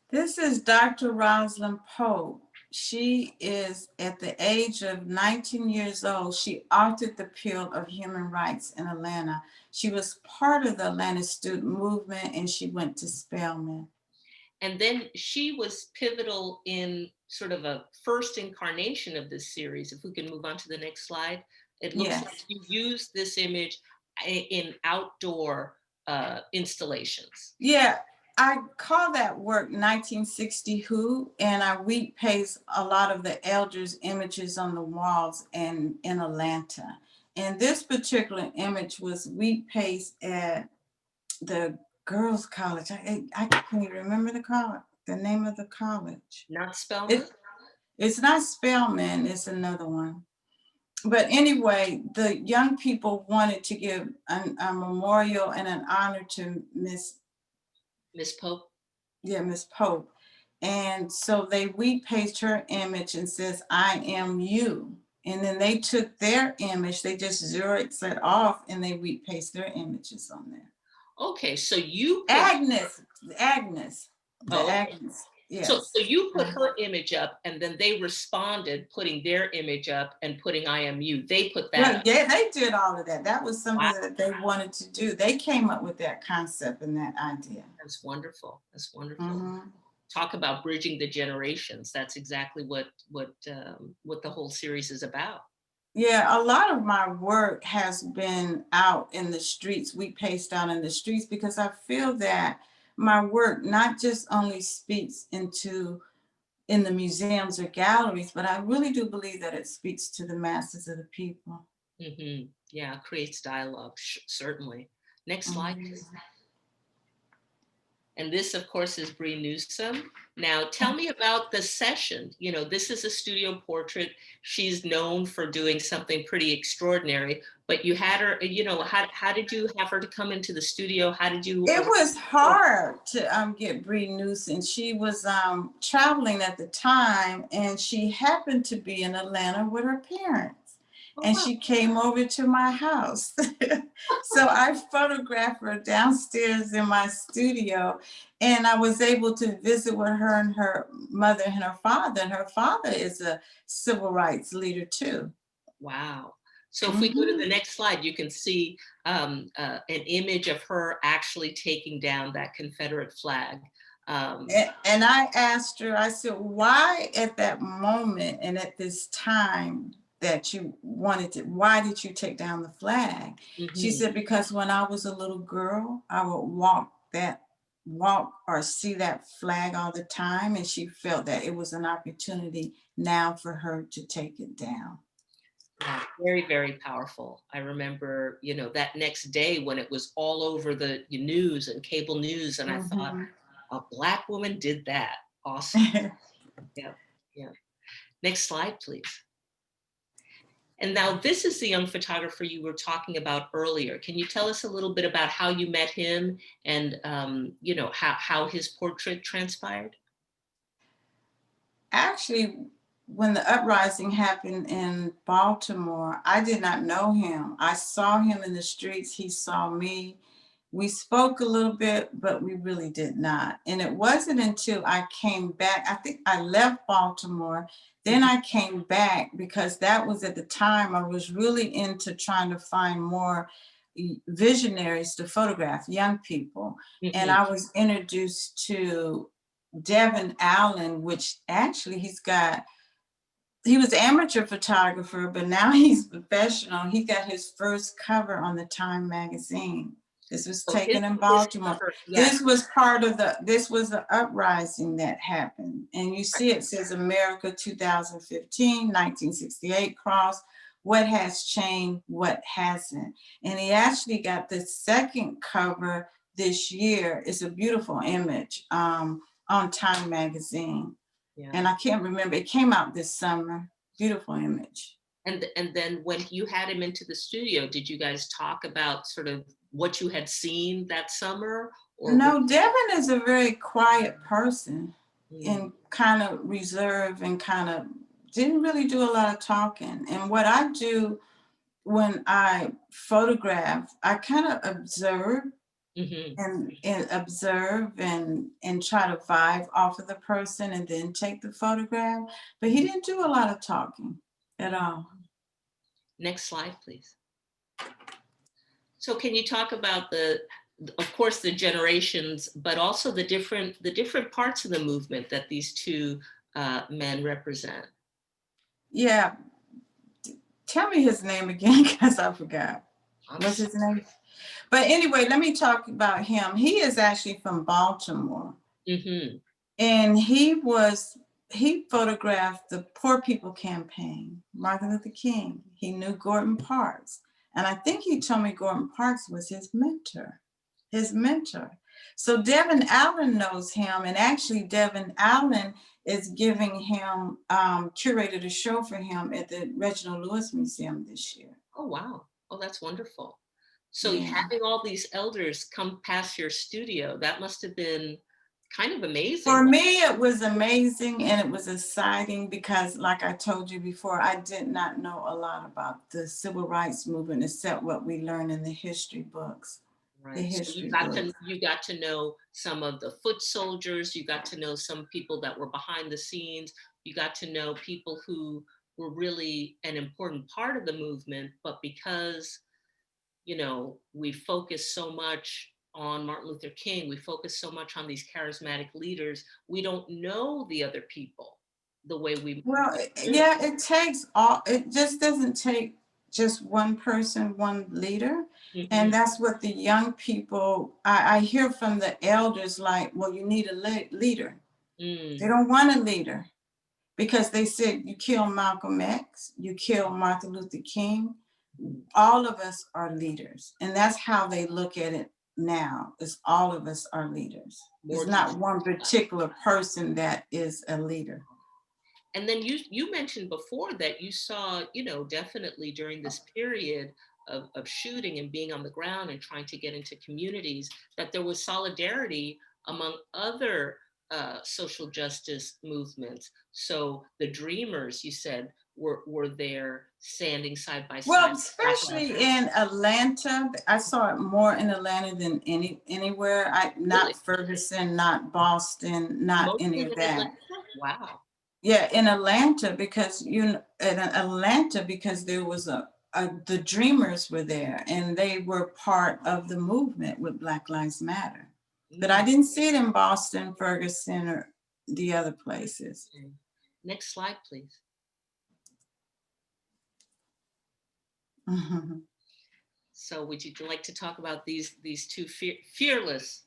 This is Dr. Rosalind Pope. She is at the age of 19 years old. She authored the Appeal of Human Rights in Atlanta. She was part of the Atlanta student movement and she went to Spelman. And then she was pivotal in sort of a first incarnation of this series. If we can move on to the next slide. It looks like Yes. you used this image in outdoor installations. Yeah. I call that work 1960 Who, and I wheat paste a lot of the elders' images on the walls and in Atlanta. And this particular image was wheat paste at the girls' college. I can't even remember the name of the college. Not Spelman? It's not Spelman, it's another one. But anyway, the young people wanted to give a memorial and an honor to Miss Pope? Yeah, Miss Pope. And so they wheat paste her image and says, I am you. And then they took their image, they just Xerox it off and they wheat paste their images on there. Okay, so you put, Agnes. Oh, Agnes. Yes. so you put her image up and then they responded putting their image up and putting I am you. They put that up. Yeah, they did all of that. That was something that they wanted to do. They came up with that concept and that idea. That's wonderful. That's wonderful. Talk about bridging the generations. That's exactly what the whole series is about. Yeah, a lot of my work has been out in the streets. We paste out in the streets because I feel that my work not just only speaks in the museums or galleries, but I really do believe that it speaks to the masses of the people. Yeah, creates dialogue, certainly. Next slide, please. And this, of course, is Bree Newsome. Now, tell me about the session. You know, this is a studio portrait. She's known for doing something pretty extraordinary, but you had her, you know, how did you have her to come into the studio? How did you? It was hard to get Bree Newsome. She was traveling at the time, and she happened to be in Atlanta with her parents. And she came over to my house. So I photographed her downstairs in my studio, and I was able to visit with her and her mother and her father. And her father is a civil rights leader too. Wow. So if we go to the next slide, you can see an image of her actually taking down that Confederate flag. And I asked her, I said, why at that moment and at this time that you wanted to, why did you take down the flag? She said, because when I was a little girl, I would walk or see that flag all the time. And she felt that it was an opportunity now for her to take it down. Yeah, very, very powerful. I remember, you know, that next day when it was all over the news and cable news, and I thought, a Black woman did that. Awesome. Yeah. Next slide, please. And now this is the young photographer you were talking about earlier. Can you tell us a little bit about how you met him and, you know, how his portrait transpired? Actually, when the uprising happened in Baltimore, I did not know him. I saw him in the streets. He saw me. We spoke a little bit, but we really did not. And it wasn't until I came back, I think I left Baltimore, then I came back because that was at the time I was really into trying to find more visionaries to photograph, young people. And I was introduced to Devin Allen, which actually he was an amateur photographer, but now he's professional. He got his first cover on the Time magazine. This was taken in Baltimore. This was part of this was the uprising that happened. And you see it says America 2015, 1968 cross. What has changed, what hasn't? And he actually got the second cover this year. It's a beautiful image on Time magazine. Yeah. And I can't remember, it came out this summer. Beautiful image. And then when you had him into the studio, did you guys talk about sort of what you had seen that summer? Or no, Devin is a very quiet person and kind of reserved and kind of didn't really do a lot of talking. And what I do when I photograph, I kind of observe and observe and try to vibe off of the person and then take the photograph. But he didn't do a lot of talking at all. Next slide, please. So can you talk about of course, the generations, but also the different parts of the movement that these two men represent? Yeah. Tell me his name again, because I forgot. What's his name? But anyway, let me talk about him. He is actually from Baltimore. Mm-hmm. And he photographed the Poor People Campaign, Martin Luther King. He knew Gordon Parks. And I think he told me Gordon Parks was his mentor. So Devin Allen knows him. And actually Devin Allen is giving him, curated a show for him at the Reginald Lewis Museum this year. Oh, wow. Oh, that's wonderful. So Yeah. having all these elders come past your studio, that must have been kind of amazing. For me, it was amazing and it was exciting because, like I told you before, I did not know a lot about the civil rights movement except what we learned in the history books. Right. The So history you got to know some of the foot soldiers. You got to know some people that were behind the scenes. You got to know people who were really an important part of the movement, but because, you know, we focus so much on Martin Luther King, we focus so much on these charismatic leaders, we don't know the other people the way we. Well, yeah, it just doesn't take just one person, one leader. Mm-hmm. And that's what the young people, I hear from the elders, like, well, you need a leader. Mm. They don't want a leader because they said you kill Malcolm X, you kill Martin Luther King. All of us are leaders. And that's how they look at it now, is all of us are leaders. There's not one particular person that is a leader. And then you mentioned before that you saw, you know, definitely during this period of shooting and being on the ground and trying to get into communities, that there was solidarity among other social justice movements. So the Dreamers, you said, were there standing side by side. Well, especially in Atlanta, I saw it more in Atlanta than anywhere. Not really? Ferguson, not Boston, not mostly any of that. Atlanta? Wow. Yeah, in Atlanta because there was the Dreamers were there and they were part of the movement with Black Lives Matter. But I didn't see it in Boston, Ferguson, or the other places. Okay. Next slide, please. Mm-hmm. So would you like to talk about these two fearless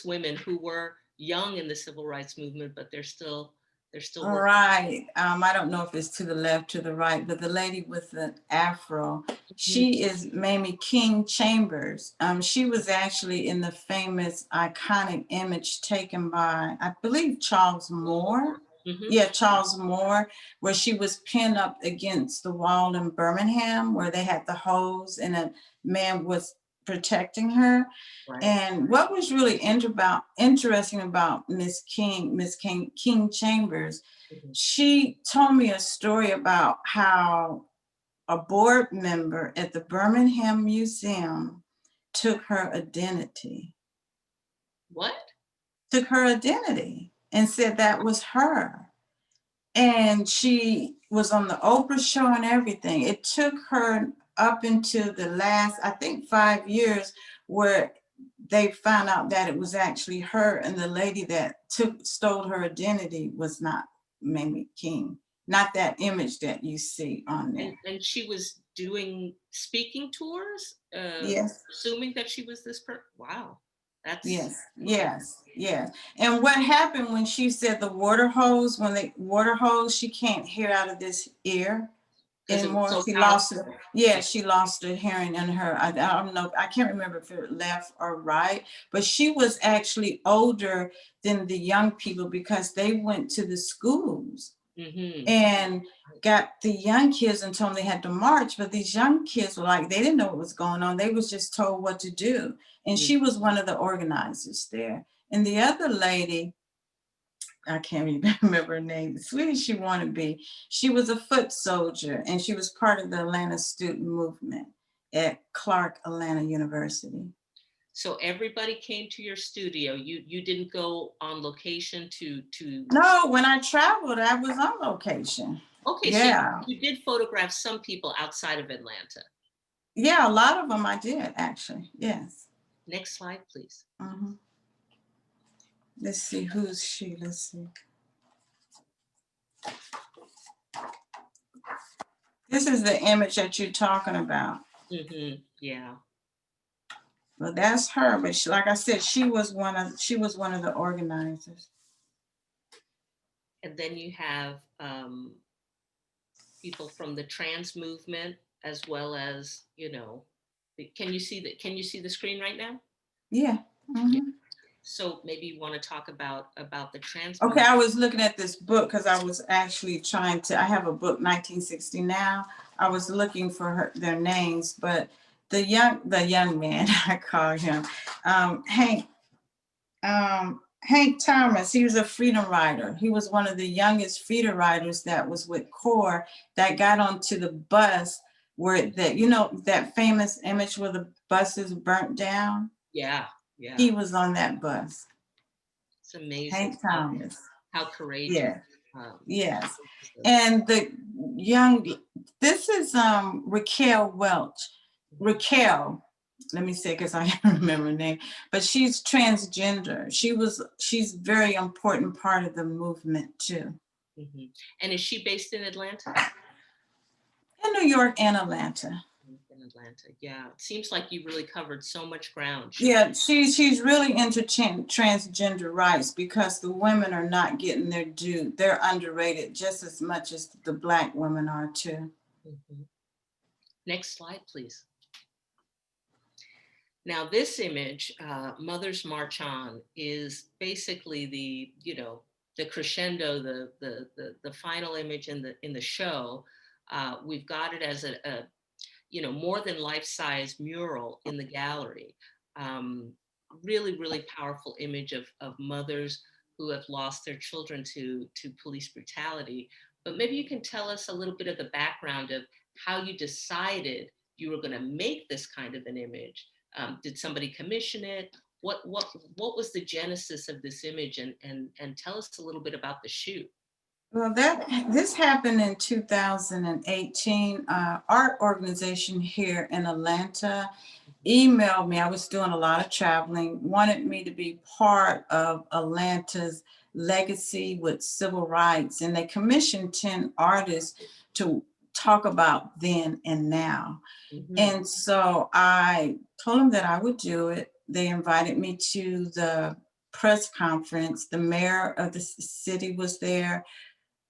women who were young in the civil rights movement, but they're still working. Right. I don't know if it's to the left, to the right, but the lady with the afro, she is Mamie King Chambers. She was actually in the famous iconic image taken by, I believe, Charles Moore. Mm-hmm. Yeah, Charles Moore, where she was pinned up against the wall in Birmingham, where they had the hose and a man was protecting her. Right. And what was really interesting about Miss King Chambers, she told me a story about how a board member at the Birmingham Museum took her identity. What? Took her identity and said that was her. And she was on the Oprah show and everything. It took her up into the last, I think, 5 years where they found out that it was actually her, and the lady that stole her identity was not Mamie King, not that image that you see on there. And she was doing speaking tours? Yes. Assuming that she was this person? Wow. That's yes. And what happened when she said the water hose, she can't hear out of this ear anymore. So she lost her hearing in her. I don't know. I can't remember if it left or right, but she was actually older than the young people because they went to the schools. Mm-hmm. And got the young kids and told them they had to march, but these young kids were like, they didn't know what was going on. They was just told what to do. And she was one of the organizers there. And the other lady, I can't even remember her name, as sweet as she wanted to be, she was a foot soldier and she was part of the Atlanta student movement at Clark Atlanta University. So everybody came to your studio. You didn't go on location to. No, when I traveled, I was on location. Okay, yeah. So you did photograph some people outside of Atlanta. Yeah, a lot of them I did actually. Yes. Next slide, please. Mm-hmm. Let's see, who's she? Let's see. This is the image that you're talking about. Mm-hmm. Yeah. Well, that's her, but she, like I said, she was one of the organizers. And then you have people from the trans movement, as well as, you know, can you see the screen right now? Yeah. Yeah. Mhm. So maybe you want to talk about the trans Okay, movement. I was looking at this book because I was actually trying to, I have a book, 1960 Now. I was looking for their names, but the young man, I call him, Hank Thomas, he was a freedom rider. He was one of the youngest freedom riders that was with CORE that got onto the bus where that, you know, that famous image where the bus is burnt down. Yeah, yeah. He was on that bus. It's amazing. Hank Thomas. How courageous. Yeah. Yes. And the young, this is Raquel Welch. Raquel, let me say, because I don't remember her name, but she's transgender. She's very important part of the movement too. Mm-hmm. And is she based in Atlanta? In New York and Atlanta. In Atlanta, yeah. It seems like you really covered so much ground. Yeah, she's really into transgender rights because the women are not getting their due. They're underrated just as much as the Black women are too. Mm-hmm. Next slide, please. Now this image, Mothers March On, is basically the, you know, the crescendo, the final image in the show. We've got it as a you know, more than life-size mural in the gallery. Really, really powerful image of mothers who have lost their children to police brutality. But maybe you can tell us a little bit of the background of how you decided you were going to make this kind of an image. Did somebody commission it? What was the genesis of this image? And tell us a little bit about the shoot. Well, this happened in 2018. Art organization here in Atlanta emailed me. I was doing a lot of traveling, wanted me to be part of Atlanta's legacy with civil rights, and they commissioned 10 artists to talk about then and now. Mm-hmm. And so I told them that I would do it. They invited me to the press conference. The mayor of the city was there,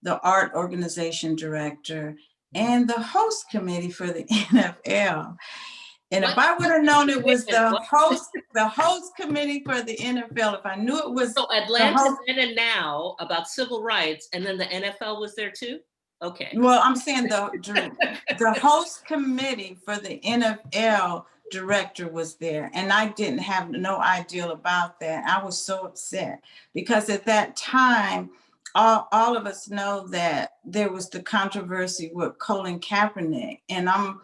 the art organization director, and the host committee for the NFL. And if I would have known it was the host committee for the NFL, if I knew it was so Atlanta then and now about civil rights, and then the NFL was there too. Okay. Well, I'm saying the host committee for the NFL director was there, and I didn't have no idea about that. I was so upset because at that time, all of us know that there was the controversy with Colin Kaepernick, and I'm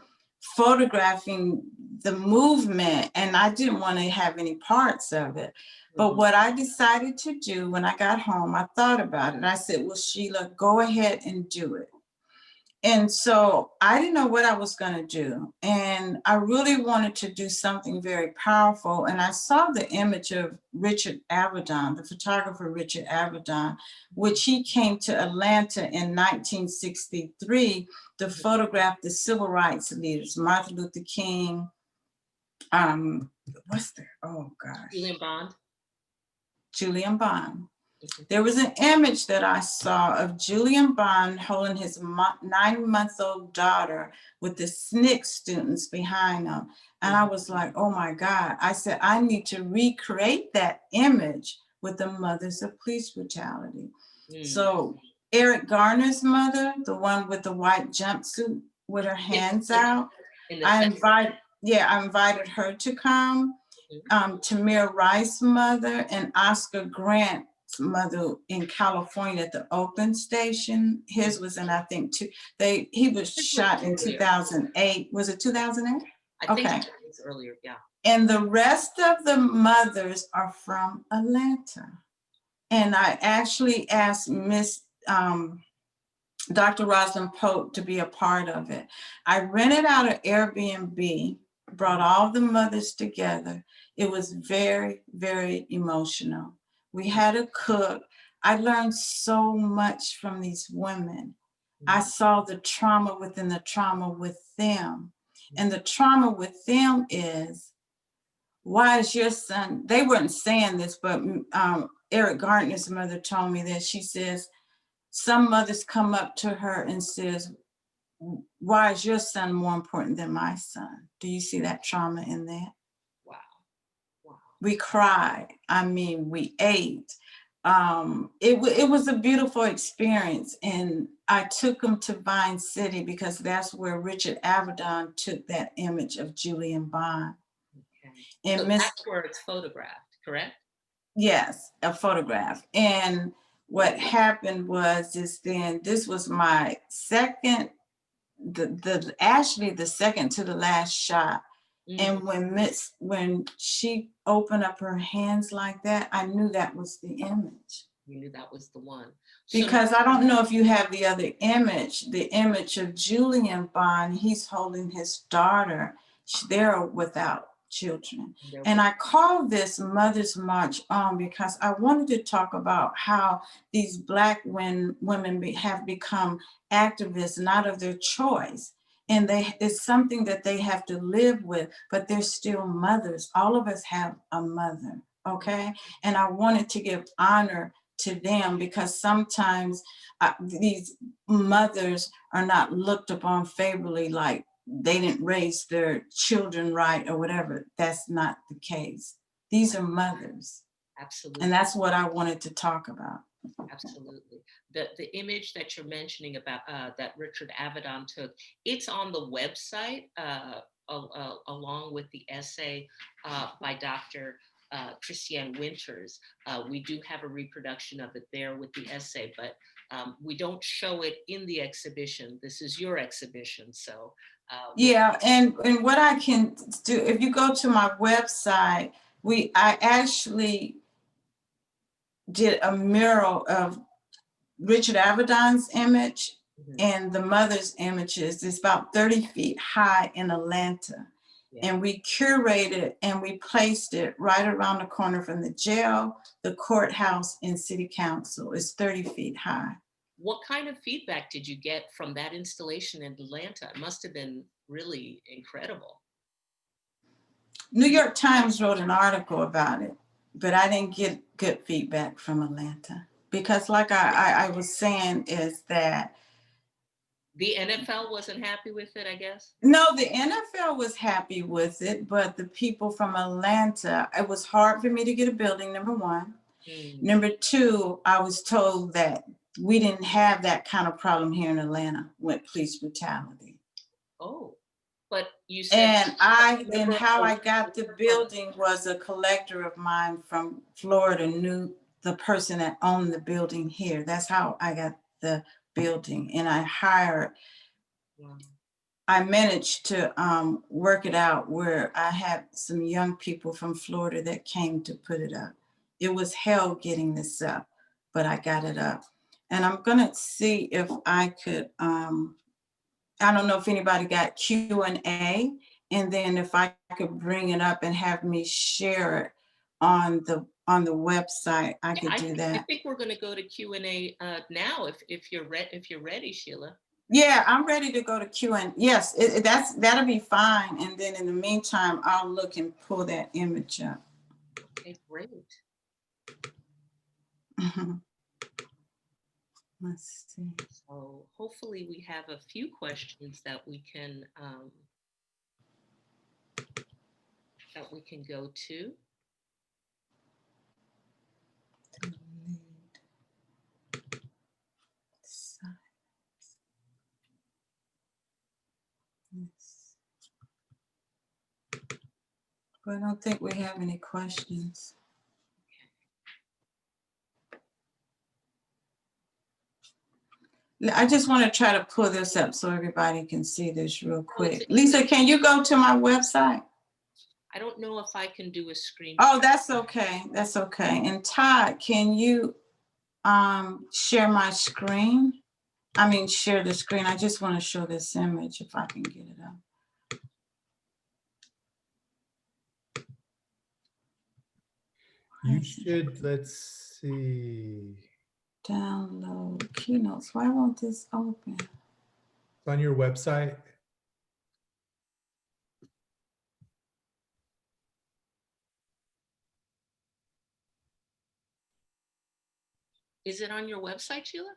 photographing the movement, and I didn't want to have any parts of it. But what I decided to do when I got home, I thought about it. I said, well, Sheila, go ahead and do it. And so I didn't know what I was going to do. And I really wanted to do something very powerful. And I saw the image of Richard Avedon, the photographer Richard Avedon, which he came to Atlanta in 1963 to photograph the civil rights leaders, Martin Luther King, Julian Bond. There was an image that I saw of Julian Bond holding his 9-month-old daughter with the SNCC students behind him. And I was like, oh my God. I said, I need to recreate that image with the mothers of police brutality. So Eric Garner's mother, the one with the white jumpsuit with her hands out, I invited her to come. Tamir Rice's mother and Oscar Grant's mother in California at the Oakland station. His was in, I think, he was shot in 2008. Was it 2008? I think it was earlier, yeah. And the rest of the mothers are from Atlanta. And I actually asked Miss Dr. Rosalind Pope to be a part of it. I rented out an Airbnb, brought all the mothers together. It was very, very emotional. We had a cook. I learned so much from these women. I saw the trauma within the trauma with them. And the trauma with them is, why is your son, they weren't saying this, but Eric Gardner's mother told me that. She says, some mothers come up to her and says, why is your son more important than my son? Do you see that trauma in that? Wow. Wow. We cried. I mean, we ate. It was a beautiful experience. And I took them to Vine City because that's where Richard Avedon took that image of Julian Bond. Okay. And So that's where it's photographed, correct? Yes, a photograph. And what happened was, then this was my second, actually the second to the last shot. And when she opened up her hands like that, I knew that was the image. You knew that was the one. Because I don't know if you have the other image, the image of Julian Bond, he's holding his daughter. They're without children. And I call this Mother's March On because I wanted to talk about how these Black women have become activists, not of their choice. And it's something that they have to live with, but they're still mothers. All of us have a mother, okay? And I wanted to give honor to them because sometimes these mothers are not looked upon favorably, like they didn't raise their children right or whatever. That's not the case. These are mothers. Absolutely. And that's what I wanted to talk about. Absolutely. The image that you're mentioning about that Richard Avedon took, it's on the website along with the essay by Dr. Christiane Winters. We do have a reproduction of it there with the essay, but we don't show it in the exhibition. This is your exhibition, so. Yeah, and what I can do, if you go to my website, I actually did a mural of Richard Avedon's image and the mother's images. It's about 30 feet high in Atlanta. Yeah. And we curated and we placed it right around the corner from the jail, the courthouse, and city council. It's 30 feet high. What kind of feedback did you get from that installation in Atlanta? It must have been really incredible. New York Times wrote an article about it, but I didn't get good feedback from Atlanta because like I was saying is that the NFL wasn't happy with it, I guess? No, the NFL was happy with it, but the people from Atlanta, it was hard for me to get a building, number one. Number two, I was told that we didn't have that kind of problem here in Atlanta with police brutality. Oh, but you said. And how I got the building was a collector of mine from Florida knew the person that owned the building here. That's how I got the building. And I hired, I managed to work it out where I had some young people from Florida that came to put it up. It was hell getting this up, but I got it up. And I'm gonna see if I could, I don't know if anybody got Q&A, and then if I could bring it up and have me share it on the website, I could do that. I think we're going to go to Q&A now, if you're ready, Sheila. Yeah, I'm ready to go to Q&A. Yes, that'll be fine. And then in the meantime, I'll look and pull that image up. Okay, great. Let's see. So hopefully we have a few questions that we can go to. But I don't think we have any questions. I just want to try to pull this up so everybody can see this real quick. Lisa, can you go to my website? I don't know if I can do a screen. Oh, that's okay. That's okay. And Todd, can you share my screen? I mean, share the screen. I just want to show this image if I can get it up. You should, let's see. Download keynotes. Why won't this open? It's on your website. Is it on your website, Sheila?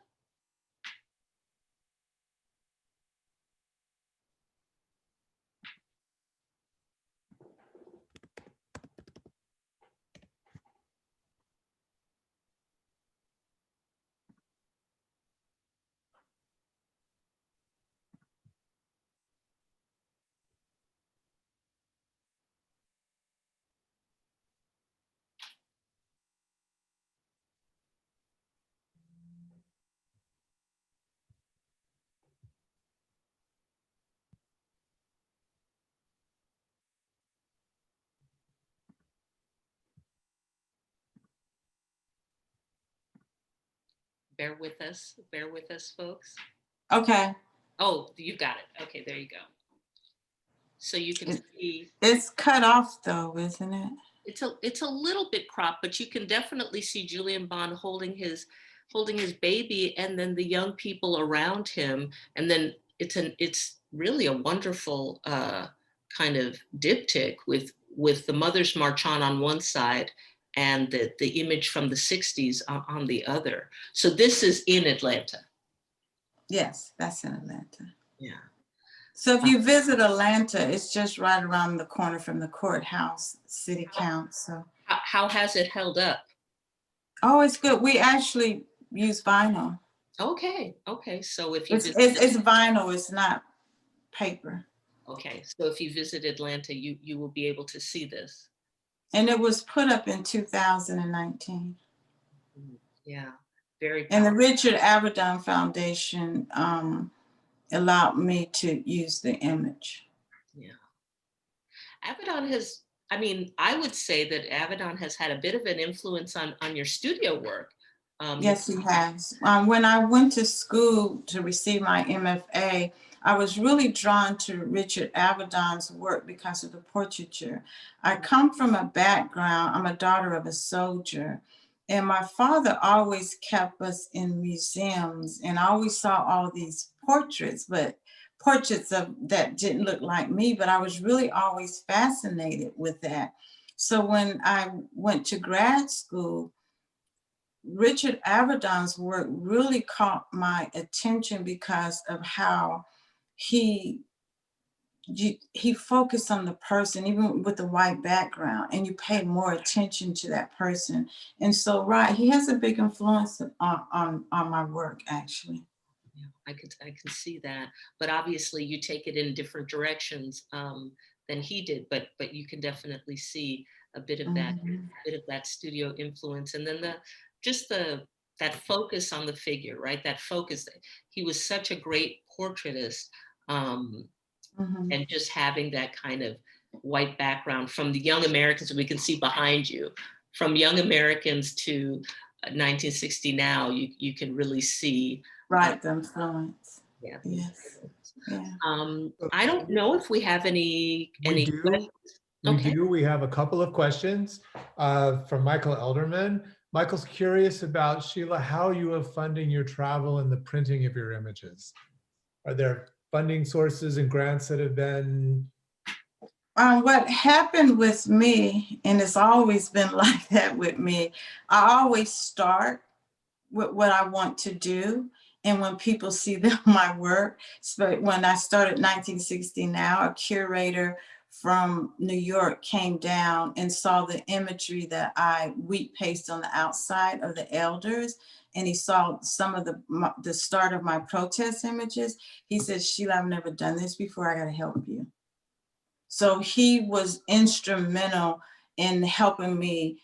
Bear with us, folks. Okay. Oh, you got it. Okay, there you go. So you can see It's cut off though, isn't it? it's a little bit cropped, but you can definitely see Julian Bond holding his baby, and then the young people around him, and then it's really a wonderful kind of diptych with the Mother's March on one side and the image from the 60s on the other. So this is in Atlanta. Yes, that's in Atlanta. Yeah. So if you visit Atlanta, it's just right around the corner from the courthouse, city council. How has it held up? Oh, it's good. We actually use vinyl. Okay. So if you It's vinyl, it's not paper. okay, so if you visit Atlanta, you will be able to see this. And it was put up in 2019. Yeah, very And the powerful. Richard Avedon Foundation allowed me to use the image. Yeah. Avedon has, I mean, I would say that Avedon has had a bit of an influence on your studio work. Yes, he has. When I went to school to receive my MFA, I was really drawn to Richard Avedon's work because of the portraiture. I come from a background, I'm a daughter of a soldier, and my father always kept us in museums, and I always saw all these portraits, but portraits of that didn't look like me, but I was really always fascinated with that. So when I went to grad school, Richard Avedon's work really caught my attention because of how he focused on the person, even with the white background, and you pay more attention to that person. And so, right, he has a big influence on my work, actually. Yeah, I can see that, but obviously you take it in different directions than he did, but you can definitely see a bit of that, studio influence, and then that focus on the figure, right? That focus. He was such a great portraitist, and just having that kind of white background from the Young Americans we can see behind you, from Young Americans to 1960 now, you can really see. Right, the influence. Yeah. Yes. Yeah. I don't know if we have any We do. We have a couple of questions from Michael Elderman. Michael's curious about, Sheila, how you are funding your travel and the printing of your images. Are there funding sources and grants that have been? What happened with me, and it's always been like that with me, I always start with what I want to do. And when people see my work, so when I started 1960 Now, a curator from New York came down and saw the imagery that I wheat paste on the outside of the elders. And he saw some of the start of my protest images. He said, Sheila, I've never done this before. I got to help you. So he was instrumental in helping me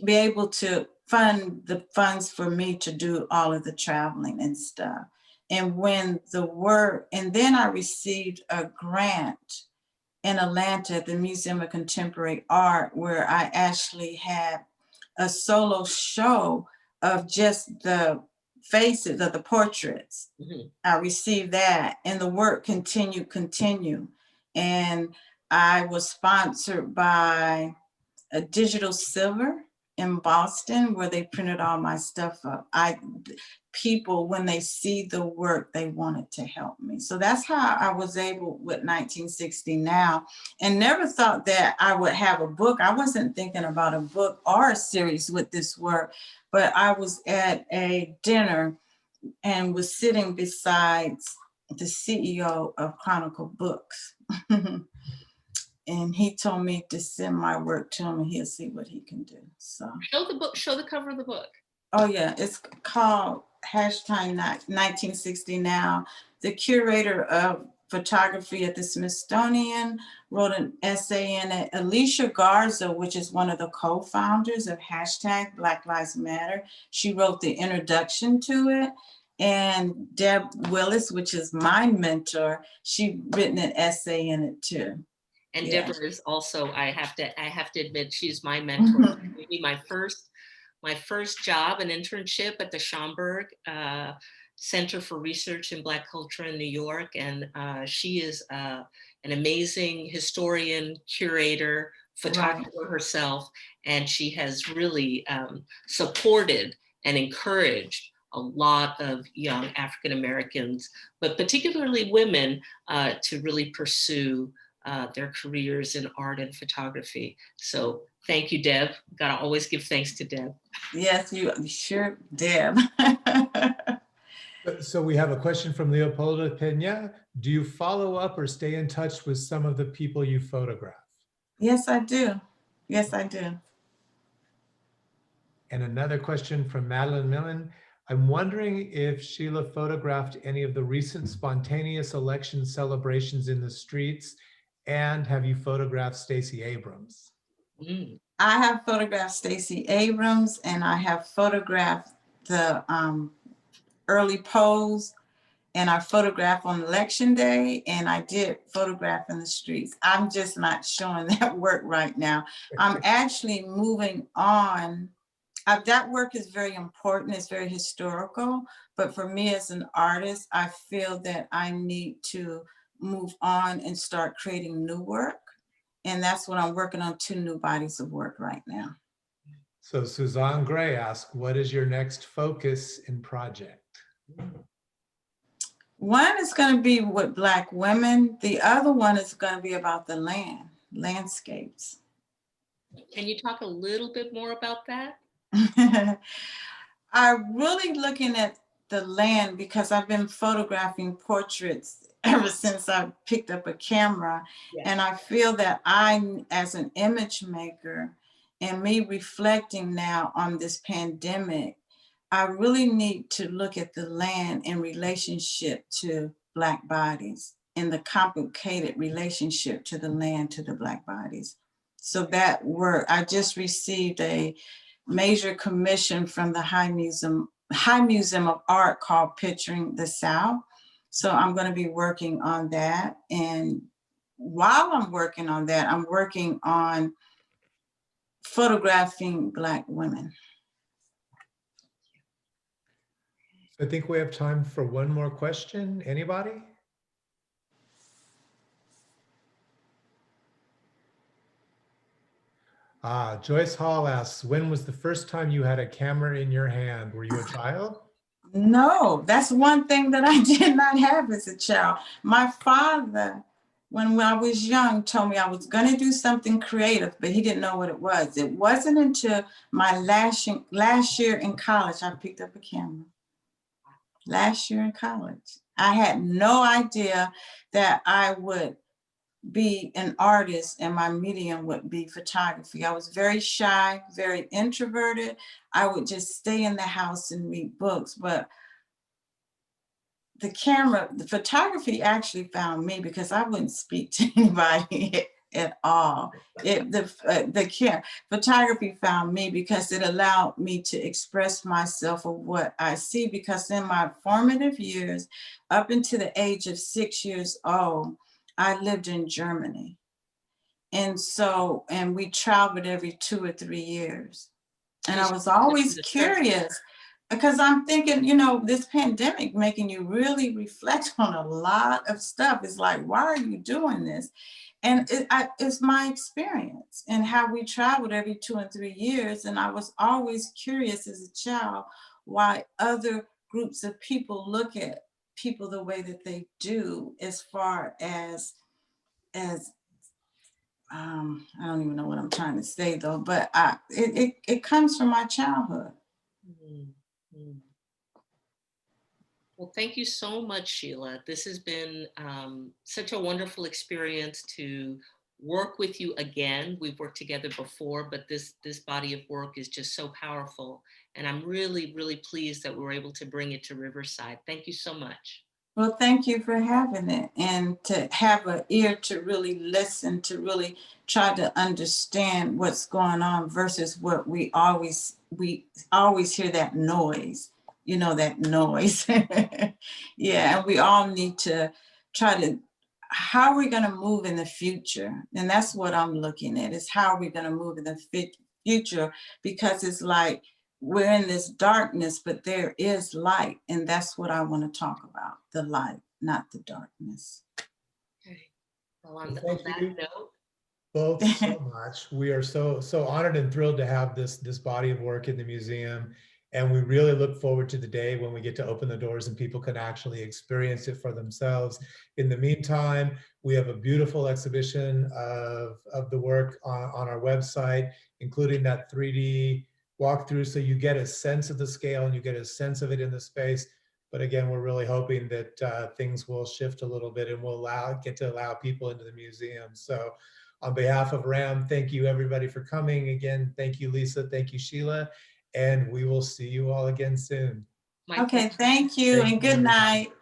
be able to fund the funds for me to do all of the traveling and stuff. And when and then I received a grant in Atlanta at the Museum of Contemporary Art, where I actually had a solo show of just the faces of the portraits. I received that, and the work continue. And I was sponsored by a Digital Silver in Boston where they printed all my stuff up. People, when they see the work, they wanted to help me. So that's how I was able with 1960 Now, and never thought that I would have a book. I wasn't thinking about a book or a series with this work, but I was at a dinner and was sitting beside the CEO of Chronicle Books. And he told me to send my work to him and he'll see what he can do. So Show the book, show the cover of the book. oh yeah, it's called #1960 Now. The curator of photography at the Smithsonian wrote an essay in it. Alicia Garza, which is one of the co-founders of #Black Lives Matter, she wrote the introduction to it. And Deb Willis, which is my mentor, she written an essay in it too. And Yeah. Deborah is also, I have to admit, she's my mentor. Maybe my first job, an internship at the Schomburg Center for Research in Black Culture in New York. And she is an amazing historian, curator, photographer herself. And she has really supported and encouraged a lot of young African Americans, but particularly women, to really pursue their careers in art and photography. So thank you, Deb. Gotta always give thanks to Deb. Yes, you sure, Deb. So we have a question from Leopoldo Pena. Do you follow up or stay in touch with some of the people you photograph? Yes, I do. Yes, I do. And another question from Madeline Millen. I'm wondering if Sheila photographed any of the recent spontaneous election celebrations in the streets, and have you photographed Stacey Abrams? I have photographed Stacey Abrams, and I have photographed the early polls, and I photographed on election day, and I did photograph in the streets. I'm just not showing that work right now. I'm actually moving on. That work is very important, it's very historical, but for me as an artist, I feel that I need to move on and start creating new work. And that's what I'm working on, 2 new bodies of work right now. So Suzanne Gray asks, what is your next focus and project? One is going to be with Black women. The other one is going to be about the landscapes. Can you talk a little bit more about that? I'm really looking at the land because I've been photographing portraits ever since I picked up a camera. Yeah. And I feel that I, as an image maker, and me reflecting now on this pandemic, I really need to look at the land in relationship to Black bodies and the complicated relationship to the land, to the Black bodies. So that work, I just received a major commission from the High Museum of Art called Picturing the South. So I'm going to be working on that. And while I'm working on that, I'm working on photographing Black women. I think we have time for one more question. Anybody? Joyce Hall asks, when was the first time you had a camera in your hand? Were you a child? No, that's one thing that I did not have as a child. My father, when I was young, told me I was going to do something creative, but he didn't know what it was. It wasn't until my last year in college I picked up a camera. Last year in college. I had no idea that I would be an artist and my medium would be photography. I was very shy, very introverted. I would just stay in the house and read books, but the photography actually found me because I wouldn't speak to anybody at all. Photography found me because it allowed me to express myself of what I see, because in my formative years, up until the age of 6 years old, I lived in Germany. And we traveled every 2 or 3 years. And I was always curious because I'm thinking, this pandemic making you really reflect on a lot of stuff. It's like, why are you doing this? And it's my experience and how we traveled every 2 and 3 years. And I was always curious as a child why other groups of people look at people the way that they do, as far as I don't even know what I'm trying to say though, but it comes from my childhood. Mm, mm. Well, thank you so much, Sheila. This has been such a wonderful experience to work with you again. We've worked together before, but this body of work is just so powerful. And I'm really, really pleased that we were able to bring it to Riverside. Thank you so much. Well, thank you for having it, and to have an ear to really listen, to really try to understand what's going on versus what we always hear, that noise, that noise. Yeah, and we all need to try to, how are we going to move in the future? And that's what I'm looking at, is how are we going to move in the future, because it's like we're in this darkness, but there is light. And that's what I want to talk about, the light, not the darkness. Okay. Well, on Thank that you note, both so much. We are so honored and thrilled to have this body of work in the museum. And we really look forward to the day when we get to open the doors and people can actually experience it for themselves. In the meantime, we have a beautiful exhibition of the work on our website, including that 3D walkthrough, so you get a sense of the scale and you get a sense of it in the space. But again, we're really hoping that things will shift a little bit and we'll get to allow people into the museum. So on behalf of RAM, thank you everybody for coming. Again, thank you, Lisa. Thank you, Sheila. And we will see you all again soon. Okay, thank you, and good night.